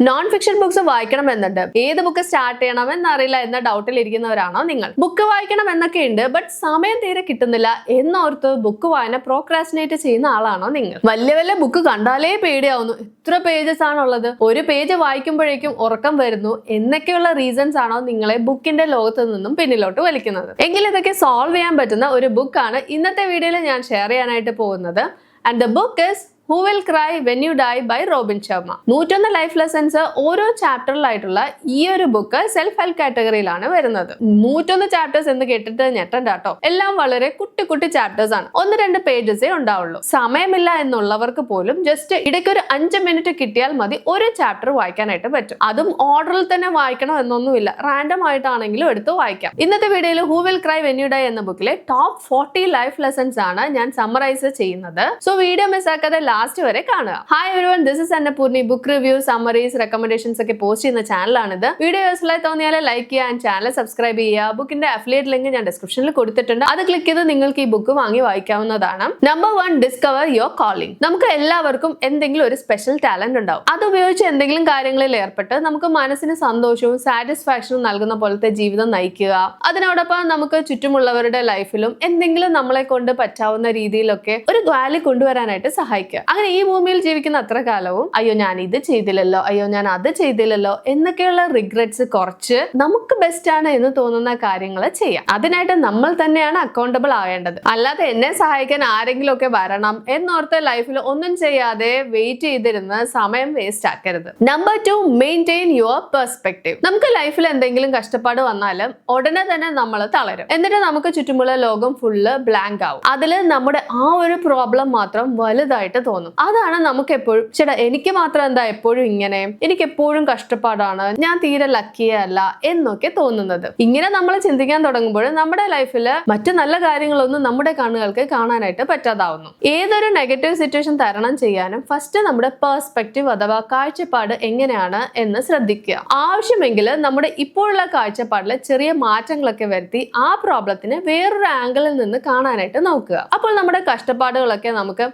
Non fiction books വായിക്കണമെന്നുണ്ട്, ഏത് book start ചെയ്യണമെന്നറിയില്ല എന്ന ഡൗട്ടിൽ ഇരിക്കുന്നവരാണോ നിങ്ങൾ? ബുക്ക് വായിക്കണം എന്നൊക്കെ ഉണ്ട്, ബട്ട് സമയം തീരെ കിട്ടുന്നില്ല എന്നോർത്ത് ബുക്ക് വായന പ്രോക്രാസ്റ്റിനേറ്റ് ചെയ്യുന്ന ആളാണോ നിങ്ങൾ? വലിയ വലിയ ബുക്ക് കണ്ടാലേ പേടിയാവുന്നു, എത്ര പേജസ് ആണുള്ളത്, ഒരു പേജ് വായിക്കുമ്പോഴേക്കും ഉറക്കം വരുന്നു എന്നൊക്കെയുള്ള റീസൺസ് ആണോ നിങ്ങളെ ബുക്കിന്റെ ലോകത്ത് നിന്നും പിന്നിലോട്ട് വലിക്കുന്നത്? എങ്കിൽ ഇതൊക്കെ സോൾവ് ചെയ്യാൻ പറ്റുന്ന ഒരു ബുക്കാണ് ഇന്നത്തെ വീഡിയോയിൽ ഞാൻ ഷെയർ ചെയ്യാനായിട്ട് പോകുന്നത്. And the book is Who Will Cry When You Die by Robin Sharma. 101 life lessons ഓരോ ചാപ്റ്ററിലായിട്ടുള്ള ഈ ഒരു ബുക്ക് സെൽഫ് ഹെൽപ്പ് കാറ്റഗറിയിലാണ് വരുന്നത്. 101 ചാപ്റ്റേഴ്സ് എന്ന് കേട്ടിട്ട് ഞെട്ടണ്ട കേട്ടോ, എല്ലാം വളരെ കുട്ടി കുട്ടി ചാപ്റ്റേഴ്സ് ആണ്, 1-2 പേജസേ ഉണ്ടാവുള്ളൂ. സമയമില്ല എന്നുള്ളവർക്ക് പോലും ജസ്റ്റ് ഇടയ്ക്ക് ഒരു 5 മിനിറ്റ് കിട്ടിയാൽ മതി ഒരു ചാപ്റ്റർ വായിക്കാനായിട്ട് പറ്റും. അതും ഓർഡറിൽ തന്നെ വായിക്കണം എന്നൊന്നുമില്ല, റാൻഡം ആയിട്ടാണെങ്കിലും എടുത്ത് വായിക്കാം. ഇന്നത്തെ വീഡിയോയിൽ Who Will Cry When You Die എന്ന ബുക്കിലെ ടോപ്പ് 40 ലൈഫ് ലെസൺസ് ആണ് ഞാൻ സമ്മറൈസ് ചെയ്യുന്നത്. സോ വീഡിയോ മിസ്സാക്കാതെ ലാസ്റ്റ് വരെ കാണുക. Hi everyone, this is Annapoorni. Book review, summaries, recommendations ഒക്കെ പോസ്റ്റ് ചെയ്യുന്ന ചാനലാണിത്. വീഡിയോ യൂസ്ഫുള്ളായി തോന്നിയാൽ ലൈക്ക് ചെയ്യുക ആൻഡ് ചാനൽ സബ്സ്ക്രൈബ് ചെയ്യുക. ബുക്കിന്റെ അഫിലിയേറ്റ് ലിങ്ക് ഞാൻ ഡിസ്ക്രിപ്ഷനിൽ കൊടുത്തിട്ടുണ്ട്, അത് ക്ലിക്ക് ചെയ്ത് നിങ്ങൾക്ക് ഈ ബുക്ക് വാങ്ങി വായിക്കാവുന്നതാണ്. Number 1, discover your calling. നമുക്ക് എല്ലാവർക്കും എന്തെങ്കിലും ഒരു സ്പെഷ്യൽ ടാലന്റ് ഉണ്ടാവും. അത് ഉപയോഗിച്ച് എന്തെങ്കിലും കാര്യങ്ങളിൽ ഏർപ്പെട്ട് നമുക്ക് മനസ്സിന് സന്തോഷവും സാറ്റിസ്ഫാക്ഷനും നൽകുന്ന പോലത്തെ ജീവിതം നയിക്കുക. അതിനോടൊപ്പം നമുക്ക് ചുറ്റുമുള്ളവരുടെ ലൈഫിലും എന്തെങ്കിലും നമ്മളെ കൊണ്ട് പറ്റാവുന്ന രീതിയിലൊക്കെ ഒരു വാല്യൂ കൊണ്ടുവരാനായിട്ട് സഹായിക്കുക. അങ്ങനെ ഈ ഭൂമിയിൽ ജീവിക്കുന്ന അത്ര കാലവും അയ്യോ ഞാൻ ഇത് ചെയ്തില്ലല്ലോ, അയ്യോ ഞാൻ അത് ചെയ്തില്ലല്ലോ എന്നൊക്കെയുള്ള റിഗ്രറ്റ്സ് കുറച്ച് നമുക്ക് ബെസ്റ്റ് ആണ് എന്ന് തോന്നുന്ന കാര്യങ്ങൾ ചെയ്യാം. അതിനായിട്ട് നമ്മൾ തന്നെയാണ് അക്കൗണ്ടബിൾ ആവേണ്ടത്. അല്ലാതെ എന്നെ സഹായിക്കാൻ ആരെങ്കിലും ഒക്കെ വരണം എന്നോർത്ത് ലൈഫിൽ ഒന്നും ചെയ്യാതെ വെയിറ്റ് ചെയ്തിരുന്ന് സമയം വേസ്റ്റ് ആക്കരുത്. Number 2, maintain your perspective. നമുക്ക് ലൈഫിൽ എന്തെങ്കിലും കഷ്ടപ്പാട് വന്നാലും ഉടനെ തന്നെ നമ്മൾ തളരും, എന്നിട്ട് നമുക്ക് ചുറ്റുമുള്ള ലോകം ഫുള്ള് ബ്ലാങ്ക് ആവും. അതില് നമ്മുടെ ആ ഒരു പ്രോബ്ലം മാത്രം വലുതായിട്ട് തോന്നും. അതാണ് നമുക്ക് എപ്പോഴും ചേട്ടാ എനിക്ക് മാത്രം എന്താ എപ്പോഴും ഇങ്ങനെ, എനിക്ക് എപ്പോഴും കഷ്ടപ്പാടാണ്, ഞാൻ തീരെ ലക്കിയേ അല്ല എന്നൊക്കെ തോന്നുന്നത്. ഇങ്ങനെ നമ്മൾ ചിന്തിക്കാൻ തുടങ്ങുമ്പോൾ നമ്മുടെ ലൈഫിൽ മറ്റു നല്ല കാര്യങ്ങളൊന്നും നമ്മുടെ കണ്ണുകൾക്ക് കാണാനായിട്ട് പറ്റാതാവുന്നു. ഏതൊരു നെഗറ്റീവ് സിറ്റുവേഷൻ തരണം ചെയ്യാനും ഫസ്റ്റ് നമ്മുടെ പെർസ്പെക്റ്റീവ് അഥവാ കാഴ്ചപ്പാട് എങ്ങനെയാണ് എന്ന് ശ്രദ്ധിക്കുക. ആവശ്യമെങ്കിൽ നമ്മുടെ ഇപ്പോഴുള്ള കാഴ്ചപ്പാടിൽ ചെറിയ മാറ്റങ്ങളൊക്കെ വരുത്തി ആ പ്രോബ്ലത്തിന് വേറൊരു ആംഗിളിൽ നിന്ന് കാണാനായിട്ട് നോക്കുക. അപ്പോൾ നമ്മുടെ കഷ്ടപ്പാടുകളൊക്കെ നമുക്ക്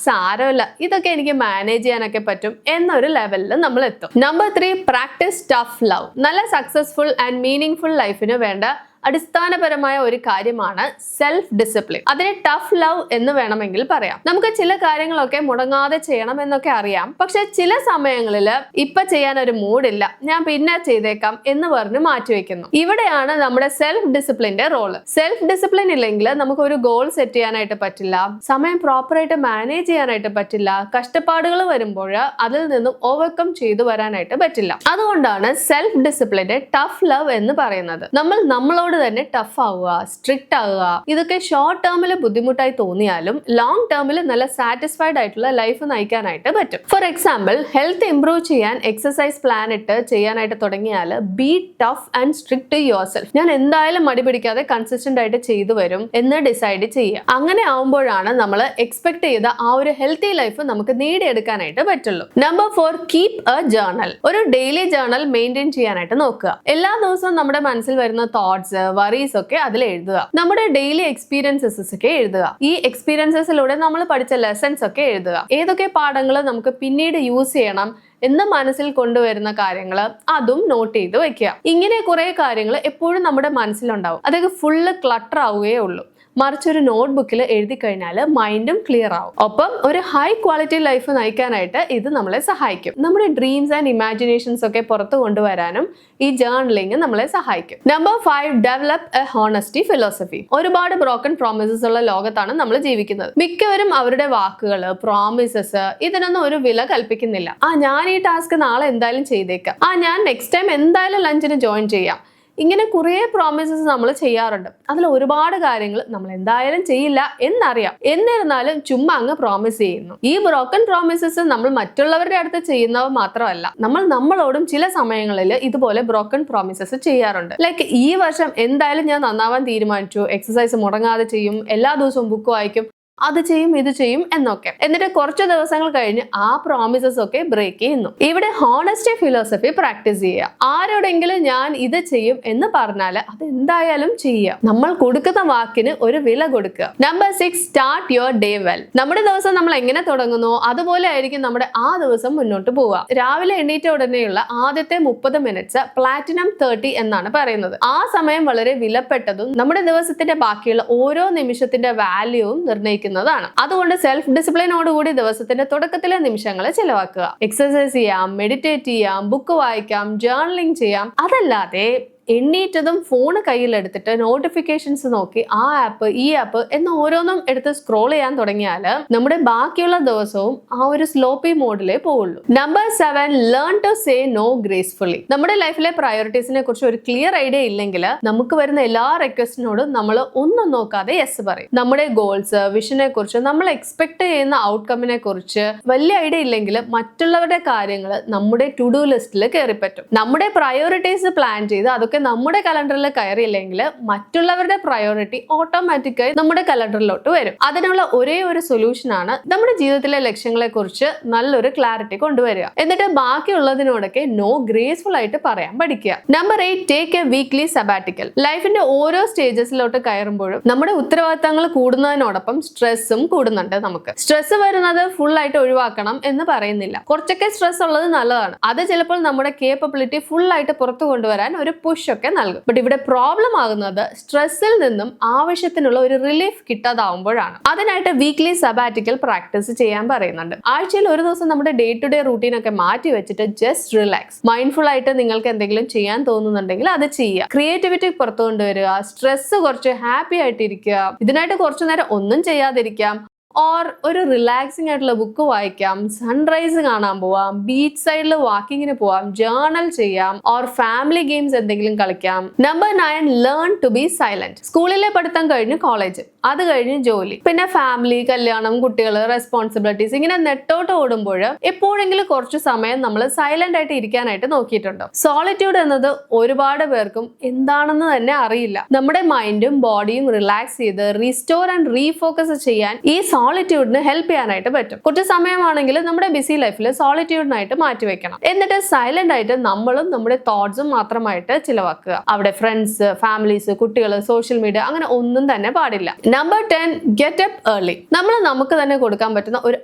സാരമില്ല, ഇതൊക്കെ എനിക്ക് മാനേജ് ചെയ്യാനൊക്കെ പറ്റും എന്നൊരു ലെവലിൽ നമ്മൾ എത്തും. Number 3, practice tough love. നല്ല സക്സസ്ഫുൾ ആൻഡ് മീനിങ് ഫുൾ ലൈഫിന് വേണ്ട അടിസ്ഥാനപരമായ ഒരു കാര്യമാണ് സെൽഫ് ഡിസിപ്ലിൻ. അതിനെ ടഫ് ലവ് എന്ന് വേണമെങ്കിൽ പറയാം. നമുക്ക് ചില കാര്യങ്ങളൊക്കെ മുടങ്ങാതെ ചെയ്യണം എന്നൊക്കെ അറിയാം, പക്ഷെ ചില സമയങ്ങളിൽ ഇപ്പൊ ചെയ്യാൻ ഒരു മൂഡില്ല, ഞാൻ പിന്നെ ചെയ്തേക്കാം എന്ന് പറഞ്ഞ് മാറ്റിവെക്കുന്നു. ഇവിടെയാണ് നമ്മുടെ സെൽഫ് ഡിസിപ്ലിന്റെ റോള്. സെൽഫ് ഡിസിപ്ലിൻ ഇല്ലെങ്കിൽ നമുക്ക് ഒരു ഗോൾ സെറ്റ് ചെയ്യാനായിട്ട് പറ്റില്ല, സമയം പ്രോപ്പറായിട്ട് മാനേജ് ചെയ്യാനായിട്ട് പറ്റില്ല, കഷ്ടപ്പാടുകൾ വരുമ്പോൾ അതിൽ നിന്നും ഓവർകം ചെയ്തു വരാനായിട്ട് പറ്റില്ല. അതുകൊണ്ടാണ് സെൽഫ് ഡിസിപ്ലിന്റെ ടഫ് ലവ് എന്ന് പറയുന്നത്. നമ്മൾ നമ്മളോട് തന്നെ ടഫ് ആവുക, സ്ട്രിക്റ്റ് ആവുക, ഇതൊക്കെ ഷോർട്ട് ടേമിൽ ബുദ്ധിമുട്ടായി തോന്നിയാലും ലോങ് ടേമിൽ നല്ല സാറ്റിസ്ഫൈഡ് ആയിട്ടുള്ള ലൈഫ് നയിക്കാനായിട്ട് പറ്റും. ഫോർ എക്സാമ്പിൾ, ഹെൽത്ത് ഇംപ്രൂവ് ചെയ്യാൻ എക്സസൈസ് പ്ലാൻ ഇട്ട് ചെയ്യാനായിട്ട് തുടങ്ങിയാൽ be tough and strict to yourself. ഞാൻ എന്തായാലും മടി പിടിക്കാതെ കൺസിസ്റ്റന്റ് ആയിട്ട് ചെയ്തു വരും എന്ന് ഡിസൈഡ് ചെയ്യുക. അങ്ങനെ ആവുമ്പോഴാണ് നമ്മൾ എക്സ്പെക്ട് ചെയ്ത ആ ഒരു ഹെൽത്തി ലൈഫ് നമുക്ക് നേടിയെടുക്കാനായിട്ട് പറ്റുള്ളൂ. Number 4, keep A journal. ഒരു ഡെയിലി ജേർണൽ മെയിൻറ്റെയിൻ ചെയ്യാനായിട്ട് നോക്കുക. എല്ലാ ദിവസവും നമ്മുടെ മനസ്സിൽ വരുന്ന തോട്ട്സ്, വറീസ് ഒക്കെ അതിൽ എഴുതുക. നമ്മുടെ ഡെയിലി എക്സ്പീരിയൻസസ് ഒക്കെ എഴുതുക. ഈ എക്സ്പീരിയൻസസിലൂടെ നമ്മൾ പഠിച്ച ലെസൺസ് ഒക്കെ എഴുതുക. ഏതൊക്കെ പാഠങ്ങൾ നമുക്ക് പിന്നീട് യൂസ് ചെയ്യണം എന്ന് മനസ്സിൽ കൊണ്ടുവരുന്ന കാര്യങ്ങൾ അതും നോട്ട് ചെയ്ത് വെക്കുക. ഇങ്ങനെ കുറെ കാര്യങ്ങൾ എപ്പോഴും നമ്മുടെ മനസ്സിലുണ്ടാവും. അതൊക്കെ ഫുള്ള് ക്ലട്ടർ ആവുകയേ ഉള്ളൂ. മറിച്ചൊരു നോട്ട്ബുക്കിൽ എഴുതി കഴിഞ്ഞാൽ മൈൻഡും ക്ലിയർ ആവും. ഒപ്പം ഒരു ഹൈ ക്വാളിറ്റി ലൈഫ് നയിക്കാനായിട്ട് ഇത് നമ്മളെ സഹായിക്കും. നമ്മുടെ ഡ്രീംസ് ആൻഡ് ഇമാജിനേഷൻസ് ഒക്കെ പുറത്തു കൊണ്ടുവരാനും ഈ ജേർണലിംഗ് നമ്മളെ സഹായിക്കും. Number 5, develop A honesty philosophy. ഒരുപാട് ബ്രോക്കൺ പ്രോമിസസ് ഉള്ള ലോകത്താണ് നമ്മൾ ജീവിക്കുന്നത്. മിക്കവരും അവരുടെ വാക്കുകൾ, പ്രോമിസസ് ഇതിനൊന്നും ഒരു വില കൽപ്പിക്കുന്നില്ല. ഞാൻ ഈ ടാസ്ക് നാളെ എന്തായാലും ചെയ്തേക്കാം, ഞാൻ നെക്സ്റ്റ് ടൈം എന്തായാലും ലഞ്ചിന് ജോയിൻ ചെയ്യാം. ഇങ്ങനെ കുറേ പ്രോമിസസ് നമ്മൾ ചെയ്യാറുണ്ട്. അതിൽ ഒരുപാട് കാര്യങ്ങൾ നമ്മൾ എന്തായാലും ചെയ്യില്ല എന്നറിയാം, എന്നിരുന്നാലും ചുമ്മാ അങ്ങ് പ്രോമിസ് ചെയ്യുന്നു. ഈ ബ്രോക്കൺ പ്രോമിസസ് നമ്മൾ മറ്റുള്ളവരുടെ അടുത്ത് ചെയ്യുന്നവ മാത്രമല്ല, നമ്മൾ നമ്മളോടും ചില സമയങ്ങളിൽ ഇതുപോലെ ബ്രോക്കൺ പ്രോമിസസ് ചെയ്യാറുണ്ട്. ലൈക്ക് ഈ വർഷം എന്തായാലും ഞാൻ നന്നാവാൻ തീരുമാനിച്ചു, എക്സസൈസ് മുടങ്ങാതെ ചെയ്യും, എല്ലാ ദിവസവും ബുക്ക് വായിക്കും, അത് ചെയ്യും ഇത് ചെയ്യും എന്നൊക്കെ. എന്നിട്ട് കുറച്ച് ദിവസങ്ങൾ കഴിഞ്ഞ് ആ പ്രോമിസസ് ഒക്കെ ബ്രേക്ക് ചെയ്യുന്നു. ഇവിടെ ഹോണസ്റ്റി ഫിലോസഫി പ്രാക്ടീസ് ചെയ്യുക. ആരോടെങ്കിലും ഞാൻ ഇത് ചെയ്യും എന്ന് പറഞ്ഞാൽ അത് എന്തായാലും ചെയ്യുക. നമ്മൾ കൊടുക്കുന്ന വാക്കിന് ഒരു വില കൊടുക്കുക. Number 6, start your day well. നമ്മുടെ ദിവസം നമ്മൾ എങ്ങനെ തുടങ്ങുന്നു അതുപോലെ ആയിരിക്കും നമ്മുടെ ആ ദിവസം മുന്നോട്ട് പോവുക. രാവിലെ എണ്ണീറ്റ ഉടനെയുള്ള ആദ്യത്തെ 30 മിനിറ്റ്സ് പ്ലാറ്റിനം 30 എന്നാണ് പറയുന്നത്. ആ സമയം വളരെ വിലപ്പെട്ടതും നമ്മുടെ ദിവസത്തിന്റെ ബാക്കിയുള്ള ഓരോ നിമിഷത്തിന്റെ വാല്യൂവും നിർണ്ണയിക്കുന്നതാണ്. അതുകൊണ്ട് സെൽഫ് ഡിസിപ്ലിനോടുകൂടി ദിവസത്തിന്റെ തുടക്കത്തിലെ നിമിഷങ്ങളെ ചിലവാക്കുക. എക്സസൈസ് ചെയ്യാം, മെഡിറ്റേറ്റ് ചെയ്യാം, ബുക്ക് വായിക്കാം, ജേർണലിംഗ് ചെയ്യാം. അതല്ലാതെ എണ്ണീറ്റതും ഫോൺ കയ്യിലെടുത്തിട്ട് നോട്ടിഫിക്കേഷൻസ് നോക്കി ആ ആപ്പ് ഈ ആപ്പ് എന്ന് ഓരോന്നും എടുത്ത് സ്ക്രോൾ ചെയ്യാൻ തുടങ്ങിയാൽ നമ്മുടെ ബാക്കിയുള്ള ദിവസവും ആ ഒരു സ്ലോപ്പി മോഡിലേ പോവുള്ളൂ. Number 7, learn to say no gracefully. നമ്മുടെ ലൈഫിലെ പ്രയോറിറ്റീസിനെ കുറിച്ച് ഒരു ക്ലിയർ ഐഡിയ ഇല്ലെങ്കിൽ നമുക്ക് വരുന്ന എല്ലാ റിക്വസ്റ്റിനോടും നമ്മൾ ഒന്നും നോക്കാതെ യെസ് പറയും. നമ്മുടെ ഗോൾസ്, വിഷനെ കുറിച്ച്, നമ്മൾ എക്സ്പെക്ട് ചെയ്യുന്ന ഔട്ട്കമ്മിനെ കുറിച്ച് വലിയ ഐഡിയ ഇല്ലെങ്കിൽ മറ്റുള്ളവരുടെ കാര്യങ്ങൾ നമ്മുടെ ടു ഡു ലിസ്റ്റിൽ കയറിപ്പറ്റും. നമ്മുടെ പ്രയോറിറ്റീസ് പ്ലാൻ ചെയ്ത് അതൊക്കെ നമ്മുടെ കലണ്ടറിൽ കയറിയില്ലെങ്കിൽ മറ്റുള്ളവരുടെ പ്രയോറിറ്റി ഓട്ടോമാറ്റിക്കായി നമ്മുടെ കലണ്ടറിലോട്ട് വരും. അതിനുള്ള ഒരേ ഒരു സൊല്യൂഷൻ ആണ് നമ്മുടെ ജീവിതത്തിലെ ലക്ഷ്യങ്ങളെ കുറിച്ച് നല്ലൊരു ക്ലാരിറ്റി കൊണ്ടുവരിക. എന്നിട്ട് ബാക്കിയുള്ളതിനോടൊക്കെ നോ ഗ്രേസ്ഫുൾ ആയിട്ട് പറയാൻ പഠിക്കുക. Number 8, take a weekly sabbatical. ലൈഫിന്റെ ഓരോ സ്റ്റേജസിലോട്ട് കയറുമ്പോഴും നമ്മുടെ ഉത്തരവാദിത്തങ്ങൾ കൂടുന്നതിനോടൊപ്പം സ്ട്രെസ്സും കൂടുന്നുണ്ട്. നമുക്ക് സ്ട്രെസ് വരുന്നത് ഫുൾ ആയിട്ട് ഒഴിവാക്കണം എന്ന് പറയുന്നില്ല. കുറച്ചൊക്കെ സ്ട്രെസ് ഉള്ളത് നല്ലതാണ്. അത് ചിലപ്പോൾ നമ്മുടെ കേപ്പബിലിറ്റി ഫുൾ ആയിട്ട് പുറത്തു കൊണ്ടുവരാൻ ഒരു പുഷ് ഒക്കെ നൽകും. ബട്ട് ഇവിടെ പ്രോബ്ലം ആകുന്നത് സ്ട്രെസ്സിൽ നിന്നും ആവശ്യത്തിനുള്ള ഒരു റിലീഫ് കിട്ടാതാവുമ്പോഴാണ്. അതിനായിട്ട് വീക്ക്ലി സബാറ്റിക്കൽ പ്രാക്ടീസ് ചെയ്യാൻ പറയുന്നുണ്ട്. ആഴ്ചയിൽ ഒരു ദിവസം നമ്മുടെ ഡേ ടു ഡേ റൂട്ടീൻ ഒക്കെ മാറ്റി വെച്ചിട്ട് ജസ്റ്റ് റിലാക്സ്, മൈൻഡ്ഫുൾ ആയിട്ട് നിങ്ങൾക്ക് എന്തെങ്കിലും ചെയ്യാൻ തോന്നുന്നുണ്ടെങ്കിൽ അത് ചെയ്യുക. ക്രിയേറ്റിവിറ്റി പുറത്തു കൊണ്ടുവരിക, സ്ട്രെസ് കുറച്ച് ഹാപ്പി ആയിട്ടിരിക്കുക. ഇതിനായിട്ട് കുറച്ചു നേരം ഒന്നും ചെയ്യാതിരിക്കാം, ഓർ ഒരു റിലാക്സിംഗ് ആയിട്ടുള്ള ബുക്ക് വായിക്കാം, സൺറൈസ് കാണാൻ പോവാം, ബീച്ച് സൈഡിൽ വാക്കിങ്ങിന് പോവാം, ജേർണൽ ചെയ്യാം, ഓർ ഫാമിലി ഗെയിംസ് എന്തെങ്കിലും കളിക്കാം. Number 9, learn to be silent. സ്കൂളിലെ പഠിത്തം കഴിഞ്ഞ് കോളേജ്, അത് കഴിഞ്ഞ് ജോലി, പിന്നെ ഫാമിലി, കല്യാണം, കുട്ടികൾ, റെസ്പോൺസിബിലിറ്റീസ്, ഇങ്ങനെ നെട്ടോട്ട് ഓടുമ്പോൾ എപ്പോഴെങ്കിലും കുറച്ച് സമയം നമ്മൾ സൈലന്റ് ആയിട്ട് ഇരിക്കാനായിട്ട് നോക്കിയിട്ടുണ്ടോ? സോളിറ്റ്യൂഡ് എന്നത് ഒരുപാട് പേർക്കും എന്താണെന്ന് തന്നെ അറിയില്ല. നമ്മുടെ മൈൻഡും ബോഡിയും റിലാക്സ് ചെയ്ത് റീസ്റ്റോർ ആൻഡ് റീഫോക്കസ് ചെയ്യാൻ ഈ സോളിറ്റ്യൂഡിന് ഹെൽപ്പ് ചെയ്യാനായിട്ട് പറ്റും. കുറച്ച് സമയമാണെങ്കിൽ നമ്മുടെ ബിസി ലൈഫിൽ സോളിറ്റ്യൂഡിനായിട്ട് മാറ്റിവെക്കണം. എന്നിട്ട് സൈലന്റ് ആയിട്ട് നമ്മളും നമ്മുടെ തോട്ട്സും മാത്രമായിട്ട് ചിലവാക്കുക. അവിടെ ഫ്രണ്ട്സ്, ഫാമിലീസ്, കുട്ടികൾ, സോഷ്യൽ മീഡിയ അങ്ങനെ ഒന്നും തന്നെ പാടില്ല. Number 10, get up early. നമ്മൾ നമുക്ക് തന്നെ കൊടുക്കാൻ പറ്റുന്ന ഒരു